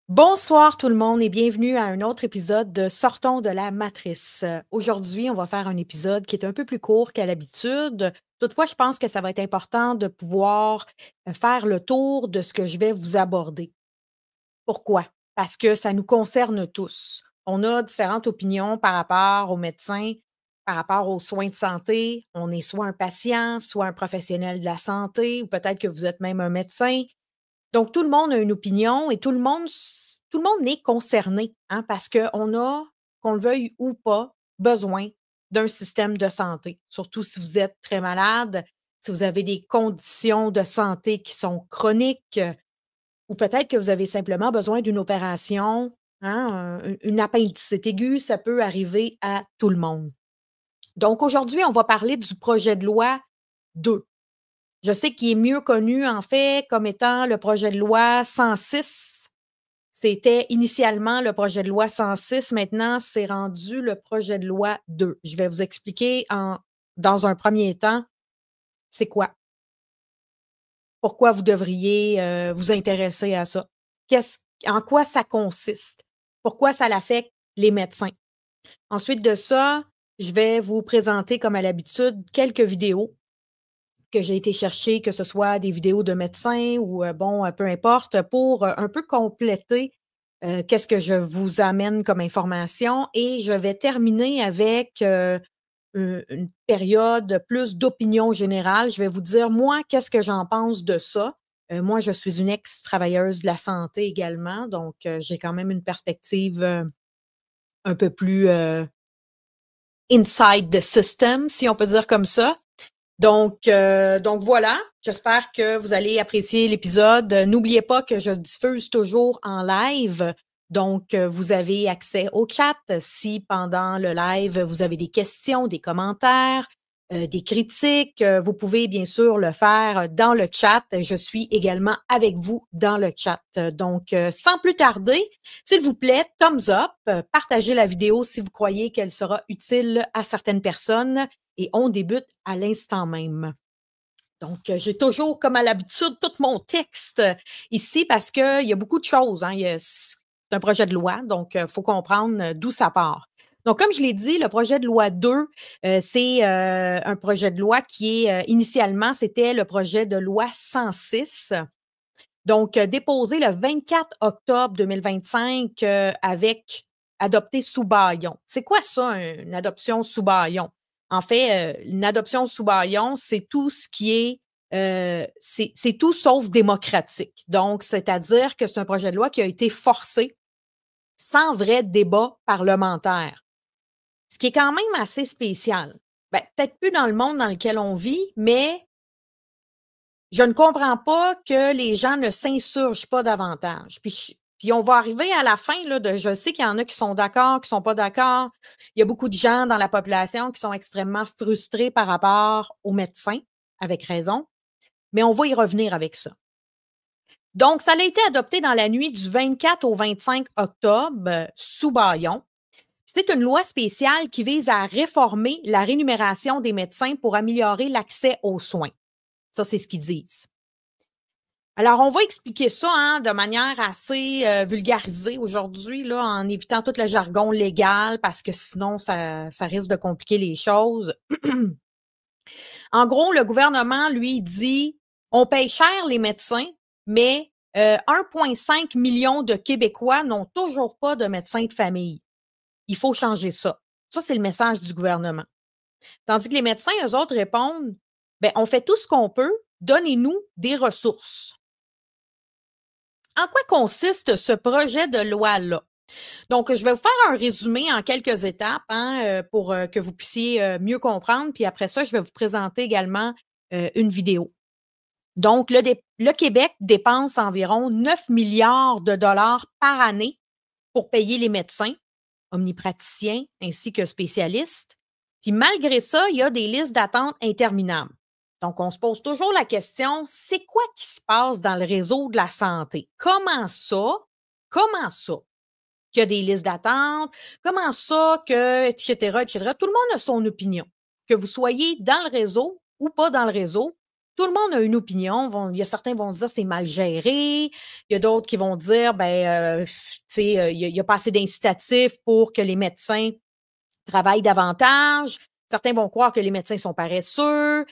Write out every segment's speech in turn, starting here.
Bonsoir tout le monde et bienvenue à un autre épisode de Sortons de la matrice. Aujourd'hui, on va faire un épisode qui est un peu plus court qu'à l'habitude. Toutefois, je pense que ça va être important de pouvoir faire le tour de ce que je vais vous aborder. Pourquoi? Parce que ça nous concerne tous. On a différentes opinions par rapport aux médecins, par rapport aux soins de santé. On est soit un patient, soit un professionnel de la santé, ou peut-être que vous êtes même un médecin. Donc, tout le monde a une opinion et tout le monde est concerné, hein, parce qu'on a, qu'on le veuille ou pas, besoin d'un système de santé. Surtout si vous êtes très malade, si vous avez des conditions de santé qui sont chroniques, ou peut-être que vous avez simplement besoin d'une opération, hein, une appendicite aiguë, ça peut arriver à tout le monde. Donc, aujourd'hui, on va parler du projet de loi 2. Je sais qu'il est mieux connu, en fait, comme étant le projet de loi 106. C'était initialement le projet de loi 106. Maintenant, c'est rendu le projet de loi 2. Je vais vous expliquer dans un premier temps, c'est quoi? Pourquoi vous devriez vous intéresser à ça? En quoi ça consiste? Pourquoi ça l'affecte les médecins? Ensuite de ça, je vais vous présenter, comme à l'habitude, quelques vidéos que j'ai été chercher, que ce soit des vidéos de médecins ou bon, peu importe, pour un peu compléter qu'est-ce que je vous amène comme information. Et je vais terminer avec une période plus d'opinion générale. Je vais vous dire, moi, qu'est-ce que j'en pense de ça. Moi, je suis une ex-travailleuse de la santé également, donc j'ai quand même une perspective un peu plus inside the system, si on peut dire comme ça. Donc voilà, j'espère que vous allez apprécier l'épisode. N'oubliez pas que je diffuse toujours en live. Donc, vous avez accès au chat si pendant le live, vous avez des questions, des commentaires, des critiques. Vous pouvez bien sûr le faire dans le chat. Je suis également avec vous dans le chat. Donc, sans plus tarder, s'il vous plaît, thumbs up, partagez la vidéo si vous croyez qu'elle sera utile à certaines personnes. Et on débute à l'instant même. Donc, j'ai toujours, comme à l'habitude, tout mon texte ici parce qu'il y a beaucoup de choses. Hein. C'est un projet de loi, donc il faut comprendre d'où ça part. Donc, comme je l'ai dit, le projet de loi 2, c'est un projet de loi qui est initialement, c'était le projet de loi 106. Donc, déposé le 24 octobre 2025 avec adopté sous bâillon. C'est quoi ça, une adoption sous bâillon? En fait, une adoption sous bâillon, c'est tout ce qui est c'est tout sauf démocratique. Donc, c'est-à-dire que c'est un projet de loi qui a été forcé sans vrai débat parlementaire. Ce qui est quand même assez spécial. Ben, peut-être plus dans le monde dans lequel on vit, mais je ne comprends pas que les gens ne s'insurgent pas davantage. Puis on va arriver à la fin, là, je sais qu'il y en a qui sont d'accord, qui sont pas d'accord. Il y a beaucoup de gens dans la population qui sont extrêmement frustrés par rapport aux médecins, avec raison, mais on va y revenir avec ça. Donc, ça a été adopté dans la nuit du 24 au 25 octobre sous bâillon. C'est une loi spéciale qui vise à réformer la rémunération des médecins pour améliorer l'accès aux soins. Ça, c'est ce qu'ils disent. Alors, on va expliquer ça hein, de manière assez vulgarisée aujourd'hui, là, en évitant tout le jargon légal, parce que sinon, ça risque de compliquer les choses. En gros, le gouvernement, lui, dit on paye cher les médecins, mais 1,5 million de Québécois n'ont toujours pas de médecin de famille. Il faut changer ça. Ça, c'est le message du gouvernement. Tandis que les médecins, eux autres, répondent ben, on fait tout ce qu'on peut, donnez-nous des ressources. En quoi consiste ce projet de loi-là? Donc, je vais vous faire un résumé en quelques étapes hein, pour que vous puissiez mieux comprendre. Puis après ça, je vais vous présenter également une vidéo. Donc, le Québec dépense environ 9 milliards de dollars par année pour payer les médecins, omnipraticiens ainsi que spécialistes. Puis malgré ça, il y a des listes d'attente interminables. Donc, on se pose toujours la question, c'est quoi qui se passe dans le réseau de la santé? Comment ça? Comment ça? Qu'il y a des listes d'attente? Comment ça que, etc., etc. Tout le monde a son opinion. Que vous soyez dans le réseau ou pas dans le réseau, tout le monde a une opinion. Il y a certains vont dire c'est mal géré. Il y a d'autres qui vont dire, il y a pas assez d'incitatifs pour que les médecins travaillent davantage. Certains vont croire que les médecins sont paresseux.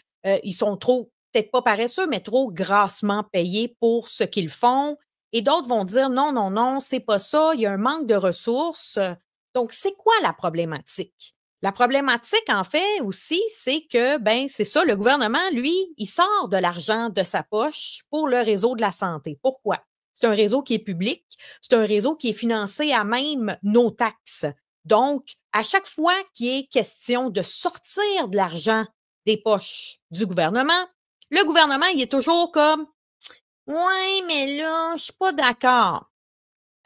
Ils sont trop, peut-être pas paresseux, mais trop grassement payés pour ce qu'ils font. Et d'autres vont dire non, non, non, c'est pas ça. Il y a un manque de ressources. Donc, c'est quoi la problématique? La problématique, en fait, aussi, c'est que, c'est ça, le gouvernement, lui, il sort de l'argent de sa poche pour le réseau de la santé. Pourquoi? C'est un réseau qui est public, c'est un réseau qui est financé à même nos taxes. Donc, à chaque fois qu'il est question de sortir de l'argent des poches du gouvernement, le gouvernement, il est toujours comme « Ouais, mais là, je suis pas d'accord. »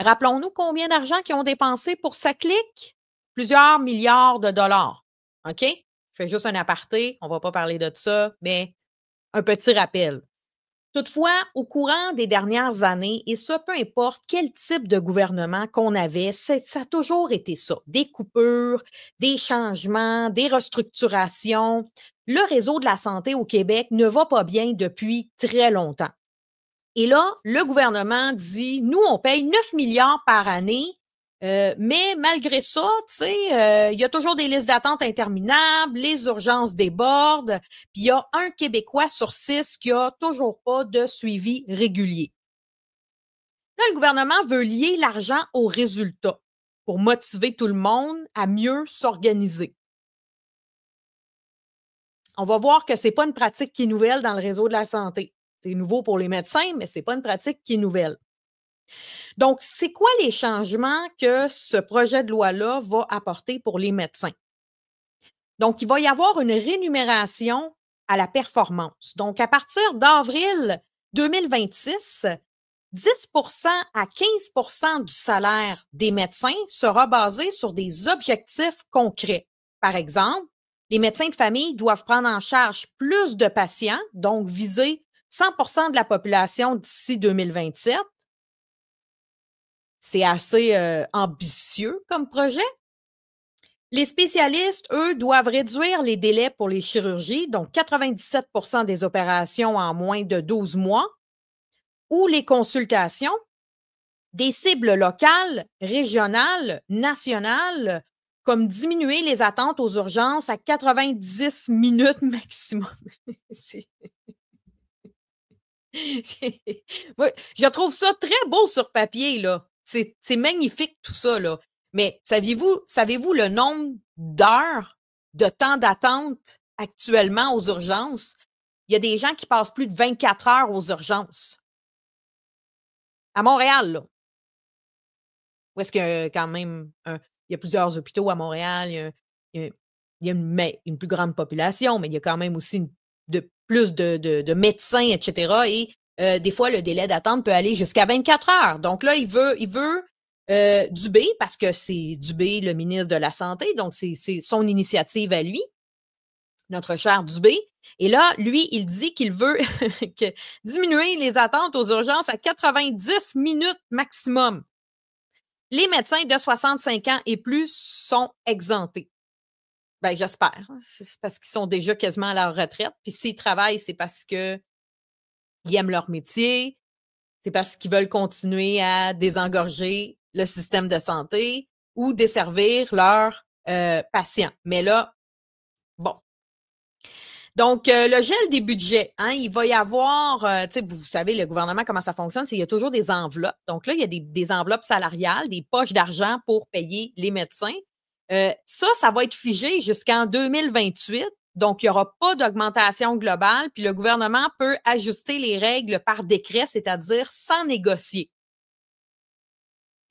Rappelons-nous combien d'argent qu'ils ont dépensé pour sa clique? Plusieurs milliards de dollars. OK? Je fais juste un aparté, on ne va pas parler de ça, mais un petit rappel. Toutefois, au courant des dernières années, et ça, peu importe quel type de gouvernement qu'on avait, ça a toujours été ça. Des coupures, des changements, des restructurations. Le réseau de la santé au Québec ne va pas bien depuis très longtemps. Et là, le gouvernement dit, nous, on paye 9 milliards par année, mais malgré ça, tu sais, il y a toujours des listes d'attente interminables, les urgences débordent, puis il y a un Québécois sur 6 qui a toujours pas de suivi régulier. Là, le gouvernement veut lier l'argent aux résultats pour motiver tout le monde à mieux s'organiser. On va voir que c'est pas une pratique qui est nouvelle dans le réseau de la santé. C'est nouveau pour les médecins, mais c'est pas une pratique qui est nouvelle. Donc, c'est quoi les changements que ce projet de loi-là va apporter pour les médecins? Donc, il va y avoir une rémunération à la performance. Donc, à partir d'avril 2026, 10 à 15 du salaire des médecins sera basé sur des objectifs concrets. Par exemple, les médecins de famille doivent prendre en charge plus de patients, donc viser 100 de la population d'ici 2027. C'est assez ambitieux comme projet. Les spécialistes, eux, doivent réduire les délais pour les chirurgies, donc 97 des opérations en moins de 12 mois, ou les consultations, des cibles locales, régionales, nationales, comme diminuer les attentes aux urgences à 90 minutes maximum. Moi, je trouve ça très beau sur papier, là. C'est magnifique tout ça, là. Mais savez-vous le nombre d'heures de temps d'attente actuellement aux urgences? Il y a des gens qui passent plus de 24 heures aux urgences. À Montréal, là. Où est-ce que quand même, il y a plusieurs hôpitaux à Montréal, il y a une plus grande population, mais il y a quand même aussi plus de médecins, etc. Et des fois, le délai d'attente peut aller jusqu'à 24 heures. Donc là, il veut Dubé, parce que c'est Dubé, le ministre de la Santé, donc c'est son initiative à lui, notre cher Dubé. Et là, lui, il dit qu'il veut diminuer les attentes aux urgences à 90 minutes maximum. Les médecins de 65 ans et plus sont exemptés. Ben, j'espère. C'est parce qu'ils sont déjà quasiment à leur retraite. Puis s'ils travaillent, c'est parce qu'ils aiment leur métier. C'est parce qu'ils veulent continuer à désengorger le système de santé ou desservir leurs patients. Mais là, bon. Donc, le gel des budgets, hein, il va y avoir, vous savez, le gouvernement, comment ça fonctionne, c'est qu'il y a toujours des enveloppes. Donc là, il y a des enveloppes salariales, des poches d'argent pour payer les médecins. Ça va être figé jusqu'en 2028. Donc, il n'y aura pas d'augmentation globale, puis le gouvernement peut ajuster les règles par décret, c'est-à-dire sans négocier.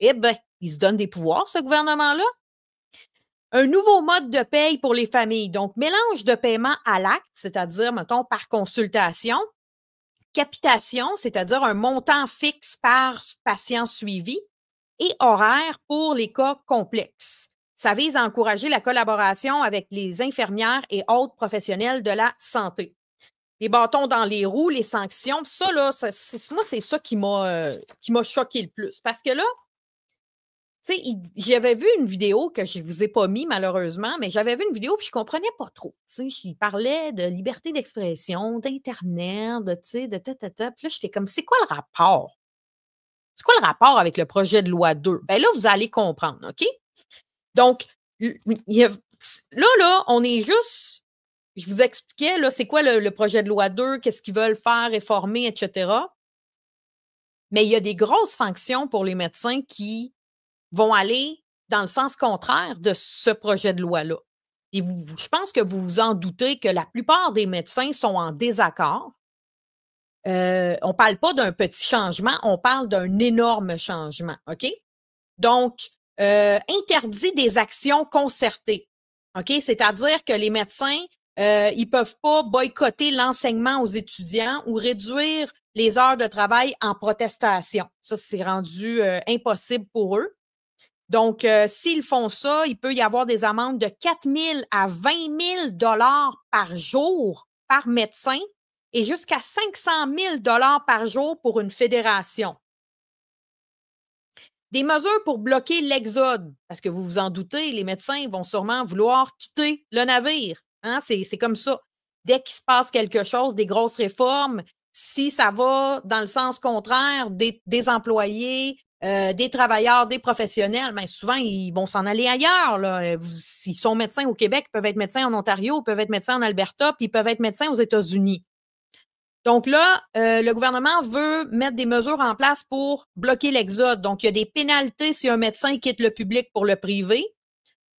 Eh bien, il se donne des pouvoirs, ce gouvernement-là. Un nouveau mode de paye pour les familles. Donc, mélange de paiement à l'acte, c'est-à-dire, mettons, par consultation. Capitation, c'est-à-dire un montant fixe par patient suivi. Et horaire pour les cas complexes. Ça vise à encourager la collaboration avec les infirmières et autres professionnels de la santé. Les bâtons dans les roues, les sanctions, ça, là, moi, c'est ça qui m'a choqué le plus. Parce que là, Tu sais, j'avais vu une vidéo que je ne vous ai pas mis malheureusement, mais j'avais vu une vidéo puis je ne comprenais pas trop. Tu sais, il parlait de liberté d'expression, d'Internet, de, tu sais, de ta, ta, ta. Puis là, j'étais comme, c'est quoi le rapport? C'est quoi le rapport avec le projet de loi 2? Ben là, vous allez comprendre, OK? Donc, là, on est juste, je vous expliquais, là, c'est quoi le projet de loi 2, qu'est-ce qu'ils veulent faire, réformer, etc. Mais il y a des grosses sanctions pour les médecins qui vont aller dans le sens contraire de ce projet de loi-là. Et je pense que vous vous en doutez que la plupart des médecins sont en désaccord. On ne parle pas d'un petit changement, on parle d'un énorme changement, OK? Donc, interdit des actions concertées, OK? C'est-à-dire que les médecins, ils ne peuvent pas boycotter l'enseignement aux étudiants ou réduire les heures de travail en protestation. Ça, c'est rendu impossible pour eux. Donc, s'ils font ça, il peut y avoir des amendes de 4 000 à 20 000 par jour par médecin et jusqu'à 500 000 par jour pour une fédération. Des mesures pour bloquer l'exode, parce que vous vous en doutez, les médecins vont sûrement vouloir quitter le navire. Hein? C'est comme ça. Dès qu'il se passe quelque chose, des grosses réformes, si ça va dans le sens contraire des employés, des travailleurs, des professionnels, bien souvent, ils vont s'en aller ailleurs. Là. S'ils sont médecins au Québec, ils peuvent être médecins en Ontario, ils peuvent être médecins en Alberta, puis ils peuvent être médecins aux États-Unis. Donc là, le gouvernement veut mettre des mesures en place pour bloquer l'exode. Donc, il y a des pénalités si un médecin quitte le public pour le privé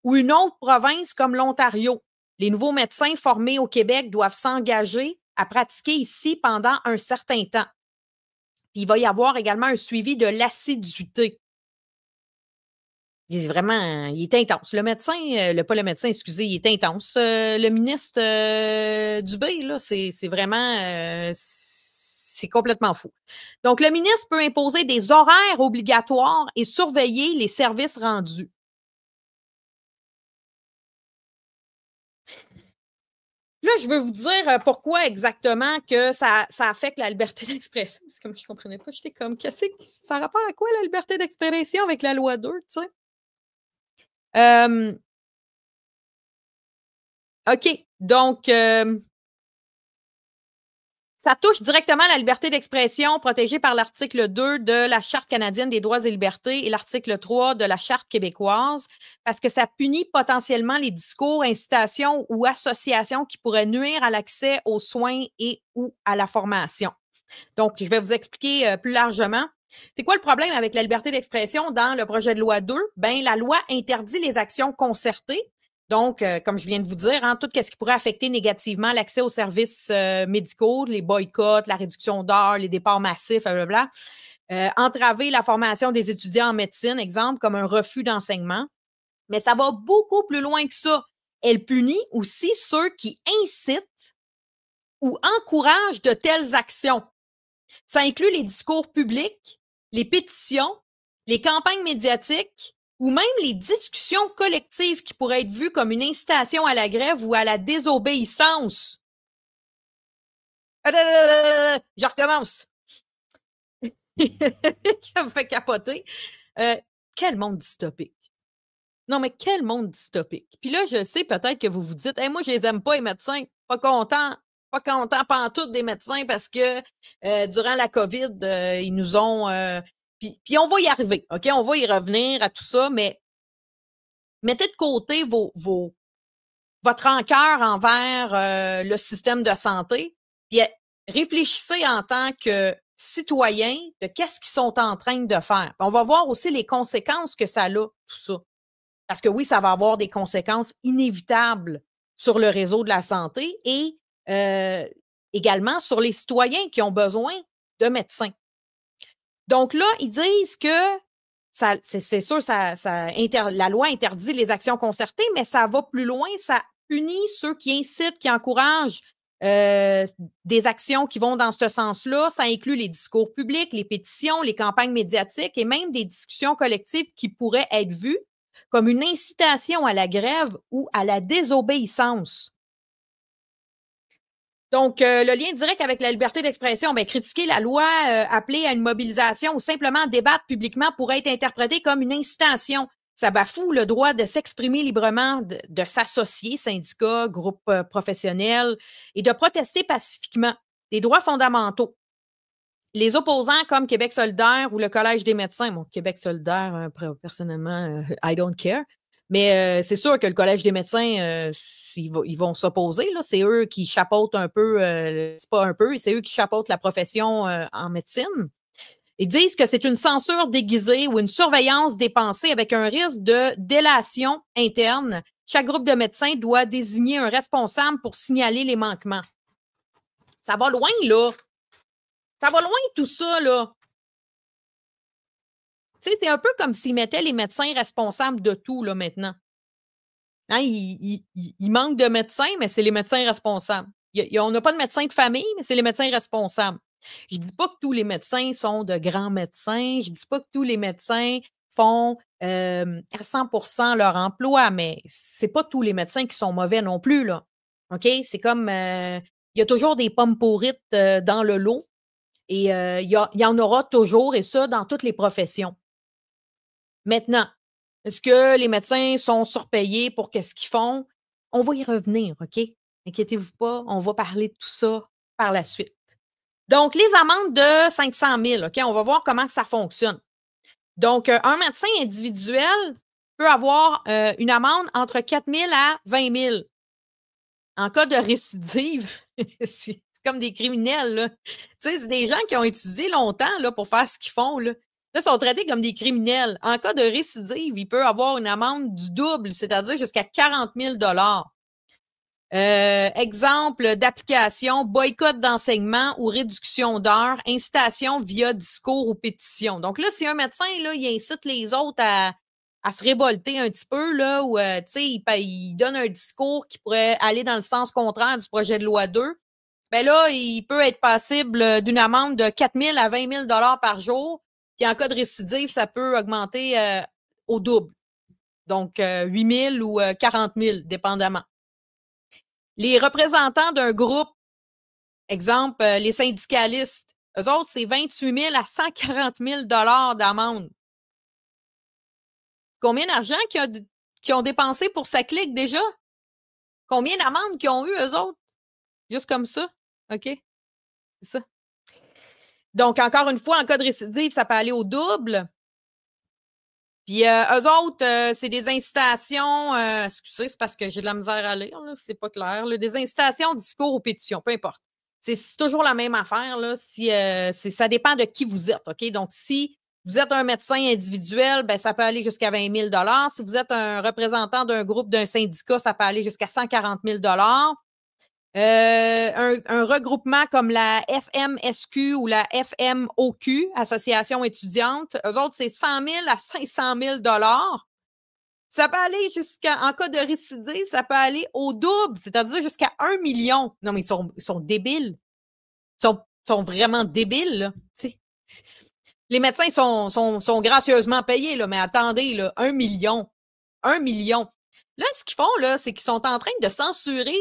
ou une autre province comme l'Ontario. Les nouveaux médecins formés au Québec doivent s'engager à pratiquer ici pendant un certain temps. Puis, il va y avoir également un suivi de l'assiduité. Il est vraiment, il est intense. Le médecin, pas le médecin, excusez, il est intense. Le ministre Dubé, là, c'est vraiment, c'est complètement fou. Donc, le ministre peut imposer des horaires obligatoires et surveiller les services rendus. Là, je veux vous dire pourquoi exactement que ça affecte la liberté d'expression. C'est comme je ne comprenais pas. J'étais comme, ça a rapport à quoi la liberté d'expression avec la loi 2, tu sais? OK. Donc, ça touche directement la liberté d'expression protégée par l'article 2 de la Charte canadienne des droits et libertés et l'article 3 de la Charte québécoise parce que ça punit potentiellement les discours, incitations ou associations qui pourraient nuire à l'accès aux soins et ou à la formation. Donc, je vais vous expliquer plus largement. C'est quoi le problème avec la liberté d'expression dans le projet de loi 2? Bien, la loi interdit les actions concertées. Donc, comme je viens de vous dire, hein, tout ce qui pourrait affecter négativement l'accès aux services médicaux, les boycotts, la réduction d'heures, les départs massifs, blablabla. Entraver la formation des étudiants en médecine, exemple, comme un refus d'enseignement. Mais ça va beaucoup plus loin que ça. Elle punit aussi ceux qui incitent ou encouragent de telles actions. Ça inclut les discours publics, les pétitions, les campagnes médiatiques ou même les discussions collectives qui pourraient être vues comme une incitation à la grève ou à la désobéissance. Je recommence. Ça me fait capoter. Quel monde dystopique. Non, mais quel monde dystopique. Puis là, je sais peut-être que vous vous dites, hey, moi, je les aime pas, les médecins. Pas content pantoute des médecins parce que durant la COVID, ils nous ont... puis on va y arriver, OK? On va y revenir à tout ça, mais mettez de côté votre rancœur envers le système de santé, puis réfléchissez en tant que citoyen de qu'est-ce qu'ils sont en train de faire. Puis on va voir aussi les conséquences que ça a, tout ça. Parce que oui, ça va avoir des conséquences inévitables sur le réseau de la santé et également sur les citoyens qui ont besoin de Donc là, ils disent que c'est sûr, la loi interdit les actions concertées, mais ça va plus loin, ça punit ceux qui incitent, qui encouragent des actions qui vont dans ce sens-là. Ça inclut les discours publics, les pétitions, les campagnes médiatiques et même des discussions collectives qui pourraient être vues comme une incitation à la grève ou à la désobéissance. Donc, le lien direct avec la liberté d'expression, ben, critiquer la loi, appeler à une mobilisation ou simplement débattre publiquement pourrait être interprété comme une incitation. Ça bafoue le droit de s'exprimer librement, de s'associer, syndicats, groupes professionnels, et de protester pacifiquement. Des droits fondamentaux. Les opposants comme Québec solidaire ou le Collège des médecins, bon, Québec solidaire, personnellement, I don't care. Mais c'est sûr que le Collège des médecins, ils vont s'opposer. C'est eux qui chapeautent un peu, c'est pas un peu, c'est eux qui chapeautent la profession en médecine. Ils disent que c'est une censure déguisée ou une surveillance des pensées avec un risque de délation interne. Chaque groupe de médecins doit désigner un responsable pour signaler les manquements. Ça va loin, là. Ça va loin, tout ça, là. Tu sais, c'est un peu comme s'ils mettaient les médecins responsables de tout, là, maintenant. Hein, il manque de médecins, mais c'est les médecins responsables. On n'a pas de médecins de famille, mais c'est les médecins responsables. Je ne dis pas que tous les médecins sont de grands médecins. Je ne dis pas que tous les médecins font à 100% leur emploi, mais c'est pas tous les médecins qui sont mauvais non plus, là. OK? C'est comme, il y a toujours des pommes pourrites dans le lot et il y en aura toujours, et ça, dans toutes les professions. Maintenant, est-ce que les médecins sont surpayés pour qu'est-ce qu'ils font? On va y revenir, OK? Inquiétez-vous pas, on va parler de tout ça par la suite. Donc, les amendes de 500 000, OK? On va voir comment ça fonctionne. Donc, un médecin individuel peut avoir une amende entre 4 000 à 20 000. En cas de récidive, c'est comme des criminels, là. Tu sais, c'est des gens qui ont étudié longtemps là, pour faire ce qu'ils font, là. Là, ils sont traités comme des criminels. En cas de récidive, il peut avoir une amende du double, c'est-à-dire jusqu'à 40 000 exemple d'application, boycott d'enseignement ou réduction d'heures, incitation via discours ou pétition. Donc là, si un médecin, là, il incite les autres à se révolter un petit peu, là, ou tu sais, il donne un discours qui pourrait aller dans le sens contraire du projet de loi 2, ben là, il peut être passible d'une amende de 4 000 à 20 000 par jour. Puis en cas de récidive, ça peut augmenter au double. Donc, 8 000 ou 40 000, dépendamment. Les représentants d'un groupe, exemple, les syndicalistes, eux autres, c'est 28 000 à 140 000 d'amende. Combien d'argent qu'ils ont dépensé pour sa clique déjà? Combien d'amendes qu'ils ont eu, eux autres? Juste comme ça. OK? C'est ça. Donc, encore une fois, en cas de récidive, ça peut aller au double. Puis, eux autres, c'est des incitations, excusez, c'est parce que j'ai de la misère à lire, là, c'est pas clair, là, des incitations, discours ou pétitions, peu importe. C'est toujours la même affaire, là, ça dépend de qui vous êtes, OK? Donc, si vous êtes un médecin individuel, ben, ça peut aller jusqu'à 20 000 $. Si vous êtes un représentant d'un groupe, d'un syndicat, ça peut aller jusqu'à 140 000 $. Un regroupement comme la FMSQ ou la FMOQ, Association étudiante, eux autres, c'est 100 000 à 500 000 $. Ça peut aller en cas de récidive, ça peut aller au double, c'est-à-dire jusqu'à 1 million. Non, mais ils sont débiles. Ils sont vraiment débiles, là. Tu sais. Les médecins sont gracieusement payés, là, mais attendez, là, 1 million. 1 million. Là, ce qu'ils font, là, c'est qu'ils sont en train de censurer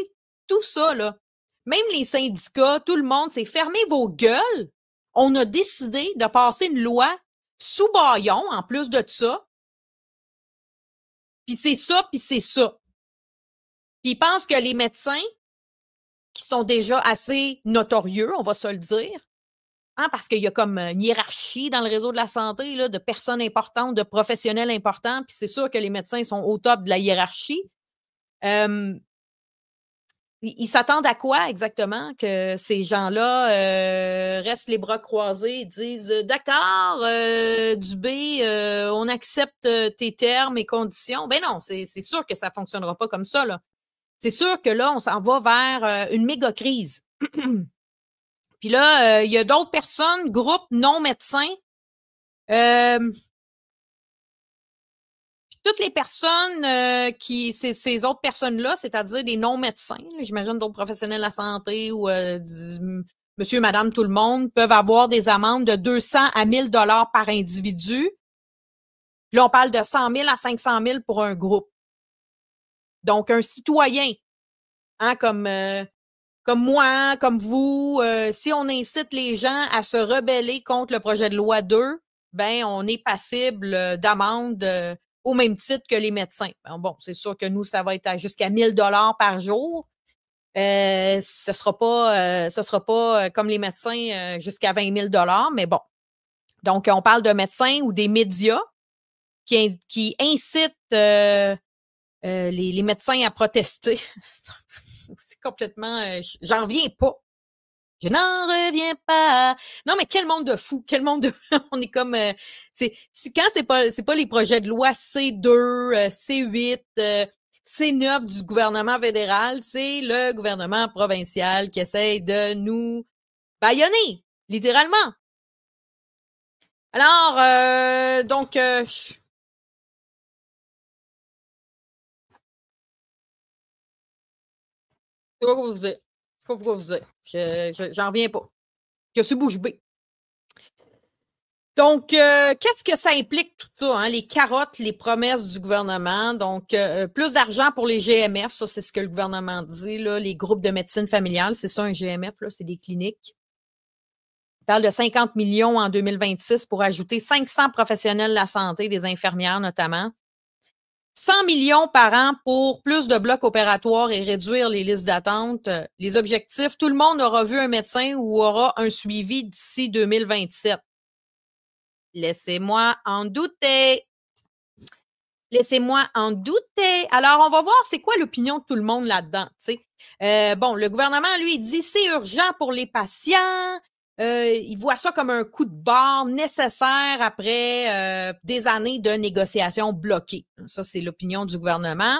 tout ça, là. Même les syndicats, tout le monde, c'est fermez vos gueules. On a décidé de passer une loi sous bâillon, en plus de ça. Puis c'est ça, puis c'est ça. Puis ils pensent que les médecins, qui sont déjà assez notorieux, on va se le dire, hein, parce qu'il y a comme une hiérarchie dans le réseau de la santé, là, de personnes importantes, de professionnels importants, puis c'est sûr que les médecins sont au top de la hiérarchie. Ils s'attendent à quoi exactement? Que ces gens-là restent les bras croisés et disent d'accord, Dubé, on accepte tes termes et conditions. Ben non, c'est sûr que ça ne fonctionnera pas comme ça, là. C'est sûr que là, on s'en va vers une méga crise. Puis là, il y a d'autres personnes, groupes non médecins. Toutes les personnes ces autres personnes-là, c'est-à-dire des non-médecins, j'imagine d'autres professionnels de la santé ou monsieur, madame, tout le monde, peuvent avoir des amendes de 200 à 1 000 $ par individu. Puis là, on parle de 100 000 à 500 000 pour un groupe. Donc, un citoyen, hein, comme comme moi, comme vous, si on incite les gens à se rebeller contre le projet de loi 2, ben on est passible d'amende au même titre que les médecins. Bon, c'est sûr que nous, ça va être jusqu'à 1 000 $ par jour. Ce sera pas comme les médecins jusqu'à 20 000 $, mais bon. Donc, on parle de médecins ou des médias qui incitent les médecins à protester. C'est complètement... j'en reviens pas. Je n'en reviens pas. Non, mais quel monde de fou, quel monde de... On est comme... quand c'est pas les projets de loi C2, C8, C9 du gouvernement fédéral, c'est le gouvernement provincial qui essaye de nous bâillonner, littéralement. Alors, donc... je sais pas quoi vous dire. Je sais pas pourquoi vous dire. J'en reviens pas. Que c'est bouche bée. Donc, qu'est-ce que ça implique tout ça, hein? Les carottes, les promesses du gouvernement. Donc, plus d'argent pour les GMF, ça, c'est ce que le gouvernement dit, là, les groupes de médecine familiale, c'est ça un GMF, là, c'est des cliniques. Il parle de 50 millions en 2026 pour ajouter 500 professionnels de la santé, des infirmières notamment. 100 millions par an pour plus de blocs opératoires et réduire les listes d'attente. Les objectifs, tout le monde aura vu un médecin ou aura un suivi d'ici 2027. Laissez-moi en douter. Laissez-moi en douter. Alors, on va voir c'est quoi l'opinion de tout le monde là-dedans. Bon, le gouvernement, lui, il dit c'est urgent pour les patients. Il voit ça comme un coup de barre nécessaire après des années de négociations bloquées. Ça, c'est l'opinion du gouvernement.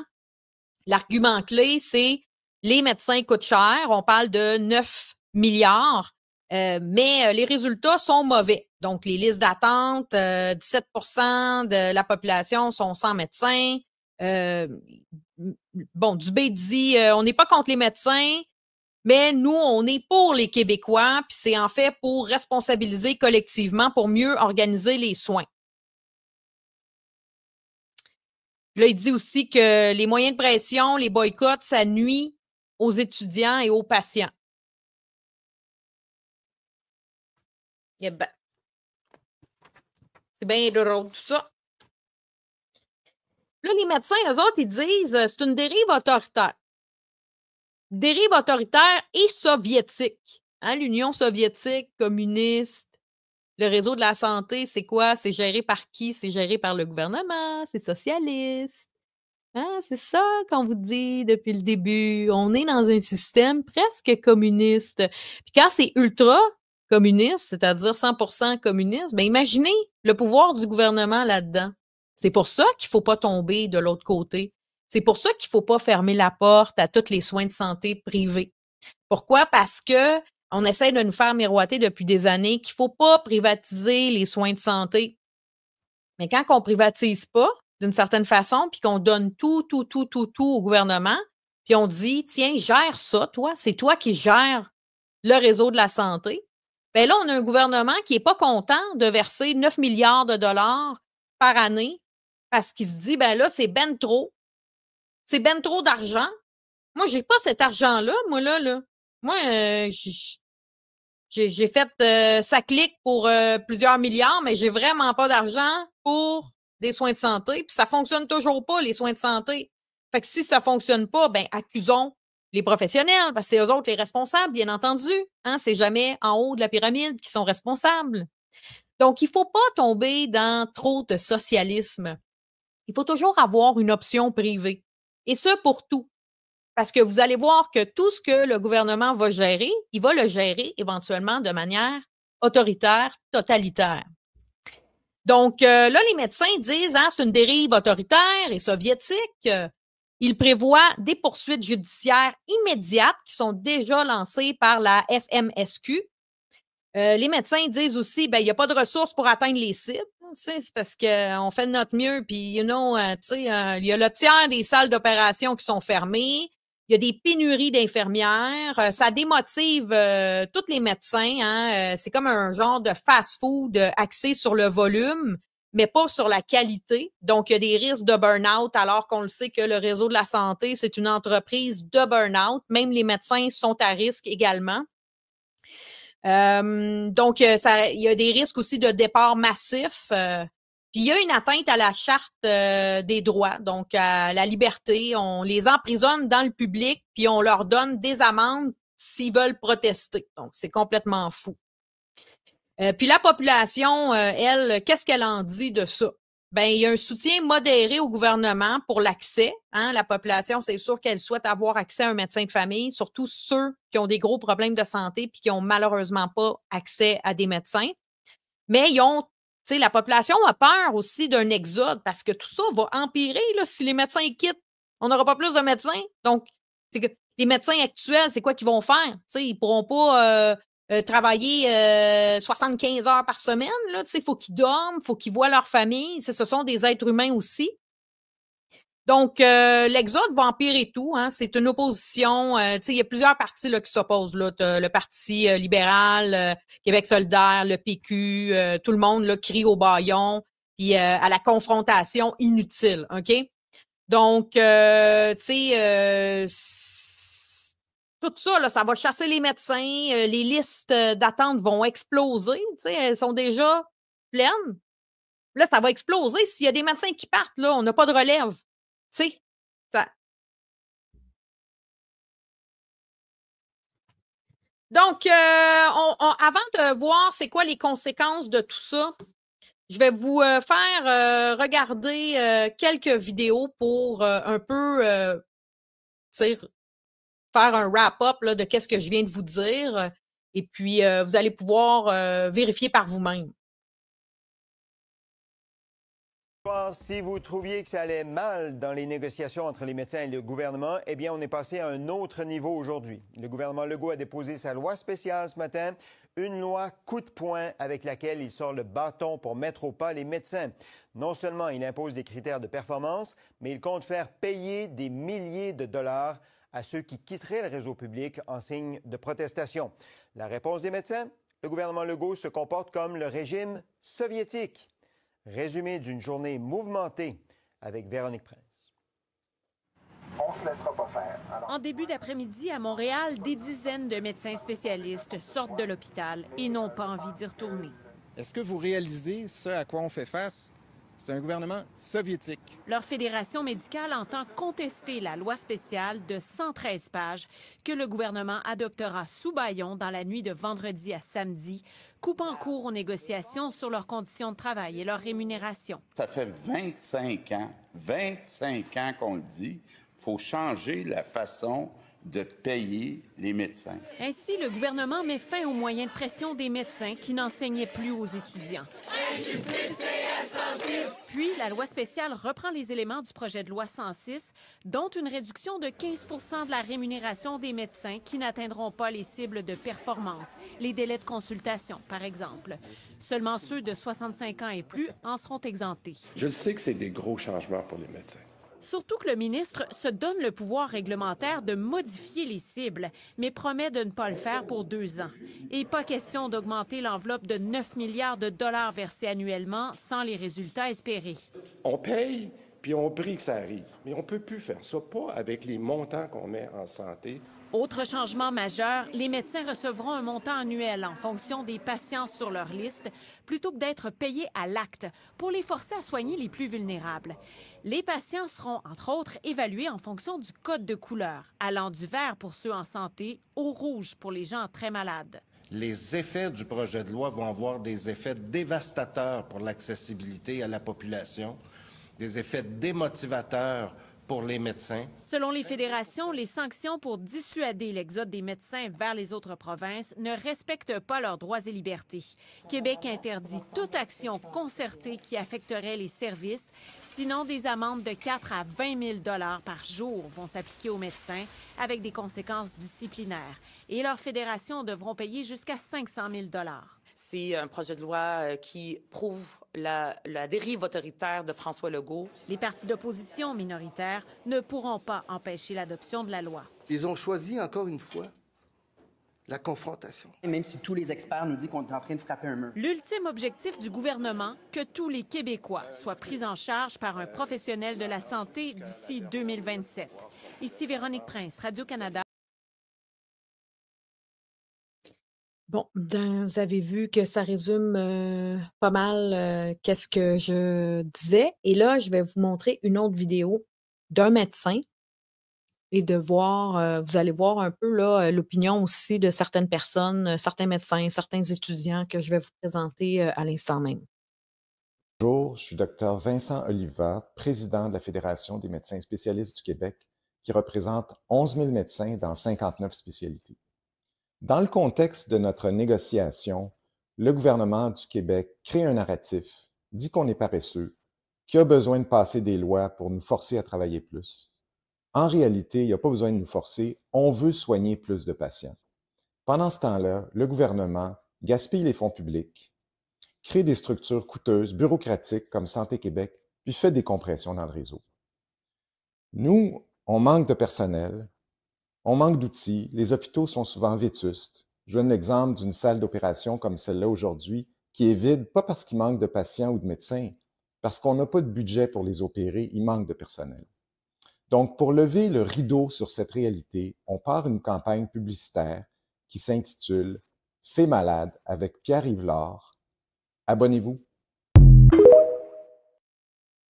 L'argument clé, c'est les médecins coûtent cher. On parle de 9 milliards. Mais les résultats sont mauvais. Donc, les listes d'attente, 17 de la population sont sans médecin. Bon, Dubé dit, on n'est pas contre les médecins, mais nous, on est pour les Québécois, puis c'est en fait pour responsabiliser collectivement, pour mieux organiser les soins. Là, il dit aussi que les moyens de pression, les boycotts, ça nuit aux étudiants et aux patients. Eh ben, c'est bien drôle tout ça. Là, les médecins, eux autres, ils disent c'est une dérive autoritaire. Dérive autoritaire et soviétique. Hein, l'Union soviétique, communiste, le réseau de la santé, c'est quoi? C'est géré par qui? C'est géré par le gouvernement, c'est socialiste. Hein, c'est ça qu'on vous dit depuis le début. On est dans un système presque communiste. Puis quand c'est ultra communiste, c'est-à-dire 100% communiste, ben imaginez le pouvoir du gouvernement là-dedans. C'est pour ça qu'il ne faut pas tomber de l'autre côté. C'est pour ça qu'il ne faut pas fermer la porte à tous les soins de santé privés. Pourquoi? Parce que on essaie de nous faire miroiter depuis des années qu'il ne faut pas privatiser les soins de santé. Mais quand on ne privatise pas, d'une certaine façon, puis qu'on donne tout au gouvernement, puis on dit, tiens, gère ça, toi, c'est toi qui gères le réseau de la santé. Bien là, on a un gouvernement qui n'est pas content de verser 9 milliards de dollars par année parce qu'il se dit, ben là, c'est ben trop. C'est ben trop d'argent. Moi, j'ai pas cet argent-là, moi, là. Moi, j'ai fait ça clique pour plusieurs milliards, mais j'ai vraiment pas d'argent pour des soins de santé. Puis ça fonctionne toujours pas, les soins de santé. Fait que si ça fonctionne pas, ben accusons les professionnels, parce que c'est eux autres les responsables, bien entendu. Hein? C'est jamais en haut de la pyramide qui sont responsables. Donc, il faut pas tomber dans trop de socialisme. Il faut toujours avoir une option privée. Et ça pour tout. Parce que vous allez voir que tout ce que le gouvernement va gérer, il va le gérer éventuellement de manière autoritaire, totalitaire. Donc, là, les médecins disent, hein, c'est une dérive autoritaire et soviétique. Ils prévoient des poursuites judiciaires immédiates qui sont déjà lancées par la FMSQ. Les médecins disent aussi, ben, il n'y a pas de ressources pour atteindre les cibles. C'est parce qu'on fait de notre mieux, puis, il y a le tiers des salles d'opération qui sont fermées. Il y a des pénuries d'infirmières. Ça démotive tous les médecins. Hein, c'est comme un genre de fast-food axé sur le volume. mais pas sur la qualité. Donc, il y a des risques de burn-out, alors qu'on le sait que le réseau de la santé, c'est une entreprise de burn-out. Même les médecins sont à risque également. Donc, il y a des risques aussi de départ massif. Puis, il y a une atteinte à la charte des droits, donc à la liberté. On les emprisonne dans le public, puis on leur donne des amendes s'ils veulent protester. Donc, c'est complètement fou. Puis la population, elle, qu'est-ce qu'elle en dit de ça? Ben, il y a un soutien modéré au gouvernement pour l'accès. Hein? La population, c'est sûr qu'elle souhaite avoir accès à un médecin de famille, surtout ceux qui ont des gros problèmes de santé puis qui ont malheureusement pas accès à des médecins. Mais ils ont, tu sais, la population a peur aussi d'un exode parce que tout ça va empirer là, si les médecins quittent. On n'aura pas plus de médecins. Donc, c'est que les médecins actuels, c'est quoi qu'ils vont faire? Tu sais, ils pourront pas travailler 75 heures par semaine. Il faut qu'ils dorment, il faut qu'ils voient leur famille. Ce sont des êtres humains aussi. Donc, l'exode va empirer tout. Hein. C'est une opposition. Il y a plusieurs partis là, qui s'opposent. Le Parti libéral, Québec solidaire, le PQ, tout le monde là, crie au bâillon puis à la confrontation inutile. OK? Donc, tout ça, là, ça va chasser les médecins. Les listes d'attente vont exploser. Elles sont déjà pleines. Là, ça va exploser. S'il y a des médecins qui partent, là, on n'a pas de relève. Ça... Donc, avant de voir c'est quoi les conséquences de tout ça, je vais vous faire regarder quelques vidéos pour un peu faire un wrap-up de qu'est-ce que je viens de vous dire. Et puis, vous allez pouvoir vérifier par vous-même. Si vous trouviez que ça allait mal dans les négociations entre les médecins et le gouvernement, eh bien, on est passé à un autre niveau aujourd'hui. Le gouvernement Legault a déposé sa loi spéciale ce matin, une loi coup de poing avec laquelle il sort le bâton pour mettre au pas les médecins. Non seulement il impose des critères de performance, mais il compte faire payer des milliers de dollars à ceux qui quitteraient le réseau public en signe de protestation. La réponse des médecins? Le gouvernement Legault se comporte comme le régime soviétique. Résumé d'une journée mouvementée avec Véronique Prince. On se laissera pas faire. En début d'après-midi, à Montréal, des dizaines de médecins spécialistes sortent de l'hôpital et n'ont pas envie d'y retourner. Est-ce que vous réalisez ce à quoi on fait face? C'est un gouvernement soviétique. Leur fédération médicale entend contester la loi spéciale de 113 pages que le gouvernement adoptera sous bâillon dans la nuit de vendredi à samedi, coupant court aux négociations sur leurs conditions de travail et leur rémunération. Ça fait 25 ans qu'on le dit, il faut changer la façon de payer les médecins. Ainsi, le gouvernement met fin aux moyens de pression des médecins qui n'enseignaient plus aux étudiants. Puis, la loi spéciale reprend les éléments du projet de loi 106, dont une réduction de 15 % de la rémunération des médecins qui n'atteindront pas les cibles de performance, les délais de consultation, par exemple. Seulement ceux de 65 ans et plus en seront exemptés. Je le sais que c'est des gros changements pour les médecins. Surtout que le ministre se donne le pouvoir réglementaire de modifier les cibles, mais promet de ne pas le faire pour 2 ans. Et pas question d'augmenter l'enveloppe de 9 milliards de dollars versés annuellement sans les résultats espérés. On paye, puis on prie que ça arrive. Mais on ne peut plus faire ça, pas avec les montants qu'on met en santé. Autre changement majeur, les médecins recevront un montant annuel en fonction des patients sur leur liste, plutôt que d'être payés à l'acte pour les forcer à soigner les plus vulnérables. Les patients seront, entre autres, évalués en fonction du code de couleur, allant du vert pour ceux en santé au rouge pour les gens très malades. Les effets du projet de loi vont avoir des effets dévastateurs pour l'accessibilité à la population, des effets démotivateurs pour les médecins. Selon les fédérations, les sanctions pour dissuader l'exode des médecins vers les autres provinces ne respectent pas leurs droits et libertés. Québec interdit toute action concertée qui affecterait les services. Sinon, des amendes de 4 à 20 000 $ par jour vont s'appliquer aux médecins avec des conséquences disciplinaires. Et leurs fédérations devront payer jusqu'à 500 000 $. C'est un projet de loi qui prouve la dérive autoritaire de François Legault. Les partis d'opposition minoritaires ne pourront pas empêcher l'adoption de la loi. Ils ont choisi encore une fois la confrontation. Et même si tous les experts nous disent qu'on est en train de frapper un mur. L'ultime objectif du gouvernement, que tous les Québécois soient pris en charge par un professionnel de la santé d'ici 2027. Ici Véronique Prince, Radio-Canada. Bon, vous avez vu que ça résume pas mal qu'est-ce que je disais. Et là, je vais vous montrer une autre vidéo d'un médecin et de voir, vous allez voir un peu là l'opinion aussi de certaines personnes, certains médecins, certains étudiants que je vais vous présenter à l'instant même. Bonjour, je suis Dr Vincent Oliva, président de la Fédération des médecins spécialistes du Québec, qui représente 11 000 médecins dans 59 spécialités. Dans le contexte de notre négociation, le gouvernement du Québec crée un narratif, dit qu'on est paresseux, qu'il a besoin de passer des lois pour nous forcer à travailler plus. En réalité, il n'y a pas besoin de nous forcer, on veut soigner plus de patients. Pendant ce temps-là, le gouvernement gaspille les fonds publics, crée des structures coûteuses, bureaucratiques comme Santé Québec, puis fait des compressions dans le réseau. Nous, on manque de personnel, on manque d'outils, les hôpitaux sont souvent vétustes. Je donne l'exemple d'une salle d'opération comme celle-là aujourd'hui, qui est vide, pas parce qu'il manque de patients ou de médecins, parce qu'on n'a pas de budget pour les opérer, il manque de personnel. Donc, pour lever le rideau sur cette réalité, on part une campagne publicitaire qui s'intitule « C'est malade » avec Pierre-Yves Lard. Abonnez-vous.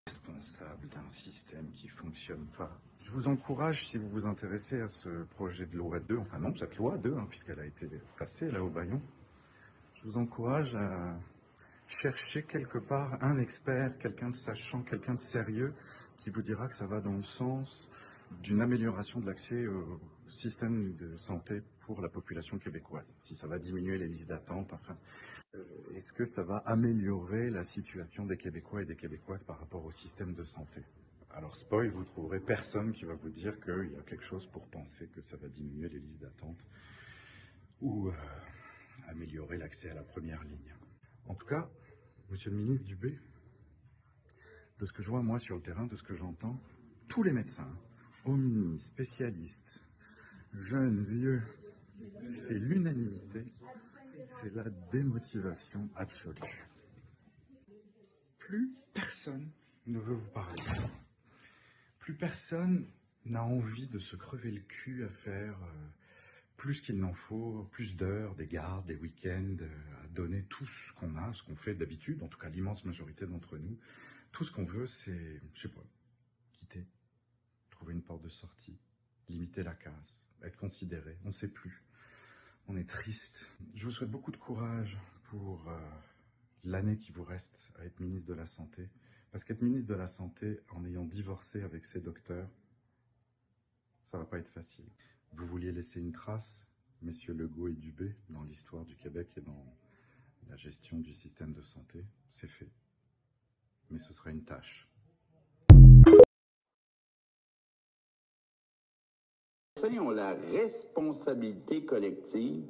Responsable d'un système qui ne fonctionne pas. Je vous encourage, si vous vous intéressez à ce projet de loi 2, enfin non, cette loi 2, puisqu'elle a été passée là au Bayon, je vous encourage à chercher quelque part un expert, quelqu'un de sachant, quelqu'un de sérieux, qui vous dira que ça va dans le sens d'une amélioration de l'accès au système de santé pour la population québécoise. Si ça va diminuer les listes d'attente, enfin, est-ce que ça va améliorer la situation des Québécois et des Québécoises par rapport au système de santé? Alors, spoil, vous trouverez personne qui va vous dire qu'il y a quelque chose pour penser que ça va diminuer les listes d'attente ou améliorer l'accès à la première ligne. En tout cas, monsieur le ministre Dubé, de ce que je vois moi sur le terrain, de ce que j'entends, tous les médecins, omnis, spécialistes, jeunes, vieux, c'est l'unanimité, c'est la démotivation absolue. Plus personne ne veut vous parler. Plus personne n'a envie de se crever le cul à faire plus qu'il n'en faut, plus d'heures, des gardes, des week-ends, à donner tout ce qu'on a, ce qu'on fait d'habitude, en tout cas l'immense majorité d'entre nous. Tout ce qu'on veut, c'est, je sais pas, quitter, trouver une porte de sortie, limiter la casse, être considéré, on ne sait plus. On est triste. Je vous souhaite beaucoup de courage pour l'année qui vous reste à être ministre de la Santé. Parce qu'être ministre de la Santé, en ayant divorcé avec ses docteurs, ça va pas être facile. Vous vouliez laisser une trace, messieurs Legault et Dubé, dans l'histoire du Québec et dans la gestion du système de santé, c'est fait. Mais ce sera une tâche. Les ont la responsabilité collective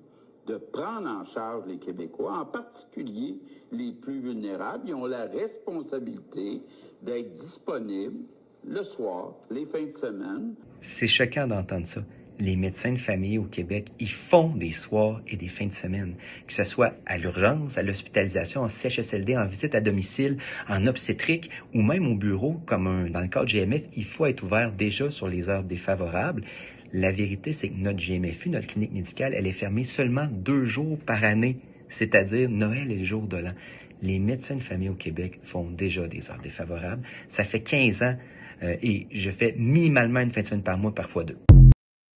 de prendre en charge les Québécois, en particulier les plus vulnérables. Ils ont la responsabilité d'être disponibles le soir, les fins de semaine. C'est choquant d'entendre ça. Les médecins de famille au Québec, ils font des soirs et des fins de semaine, que ce soit à l'urgence, à l'hospitalisation, en CHSLD, en visite à domicile, en obstétrique ou même au bureau, comme dans le cas de GMF, il faut être ouvert déjà sur les heures défavorables. La vérité, c'est que notre GMFU, notre clinique médicale, elle est fermée seulement 2 jours par année, c'est-à-dire Noël et le jour de l'an. Les médecins de famille au Québec font déjà des heures défavorables. Ça fait 15 ans et je fais minimalement une fin de semaine par mois, parfois 2.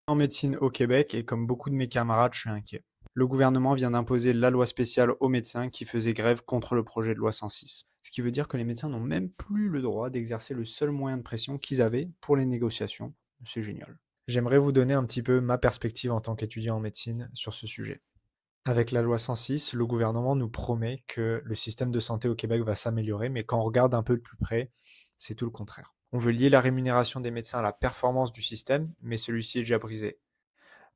En médecine au Québec, et comme beaucoup de mes camarades, je suis inquiet. Le gouvernement vient d'imposer la loi spéciale aux médecins qui faisaient grève contre le projet de loi 106. Ce qui veut dire que les médecins n'ont même plus le droit d'exercer le seul moyen de pression qu'ils avaient pour les négociations. C'est génial. J'aimerais vous donner un petit peu ma perspective en tant qu'étudiant en médecine sur ce sujet. Avec la loi 106, le gouvernement nous promet que le système de santé au Québec va s'améliorer, mais quand on regarde un peu de plus près, c'est tout le contraire. On veut lier la rémunération des médecins à la performance du système, mais celui-ci est déjà brisé.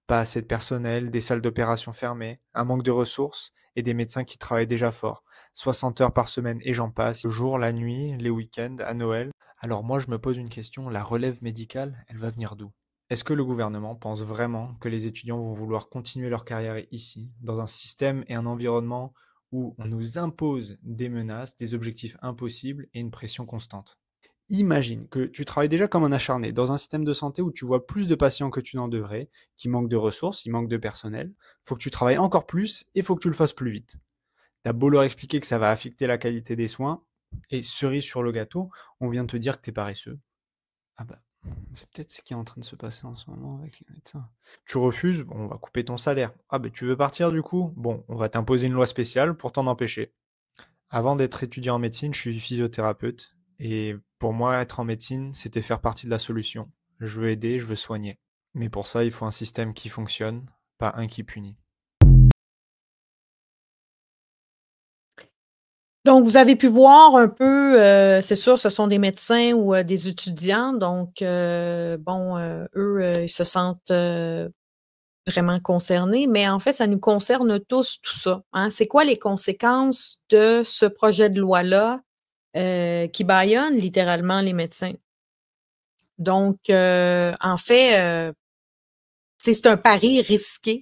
Pas assez de personnel, des salles d'opération fermées, un manque de ressources et des médecins qui travaillent déjà fort. 60 heures par semaine et j'en passe, le jour, la nuit, les week-ends, à Noël. Alors moi je me pose une question, la relève médicale, elle va venir d'où ? Est-ce que le gouvernement pense vraiment que les étudiants vont vouloir continuer leur carrière ici, dans un système et un environnement où on nous impose des menaces, des objectifs impossibles et une pression constante? Imagine que tu travailles déjà comme un acharné dans un système de santé où tu vois plus de patients que tu n'en devrais, qui manque de ressources, il manque de personnel, faut que tu travailles encore plus et faut que tu le fasses plus vite. T'as beau leur expliquer que ça va affecter la qualité des soins, et cerise sur le gâteau, on vient de te dire que t'es paresseux. Ah bah, c'est peut-être ce qui est en train de se passer en ce moment avec les médecins. Tu refuses, bon, on va couper ton salaire. Ah bah tu veux partir du coup? Bon, on va t'imposer une loi spéciale pour t'en empêcher. Avant d'être étudiant en médecine, je suis physiothérapeute, et pour moi, être en médecine, c'était faire partie de la solution. Je veux aider, je veux soigner. Mais pour ça, il faut un système qui fonctionne, pas un qui punit. Donc, vous avez pu voir un peu, c'est sûr, ce sont des médecins ou des étudiants, donc eux, ils se sentent vraiment concernés, mais en fait, ça nous concerne tous, tout ça, hein. C'est quoi les conséquences de ce projet de loi-là qui bâillonne littéralement les médecins? Donc, en fait, c'est un pari risqué.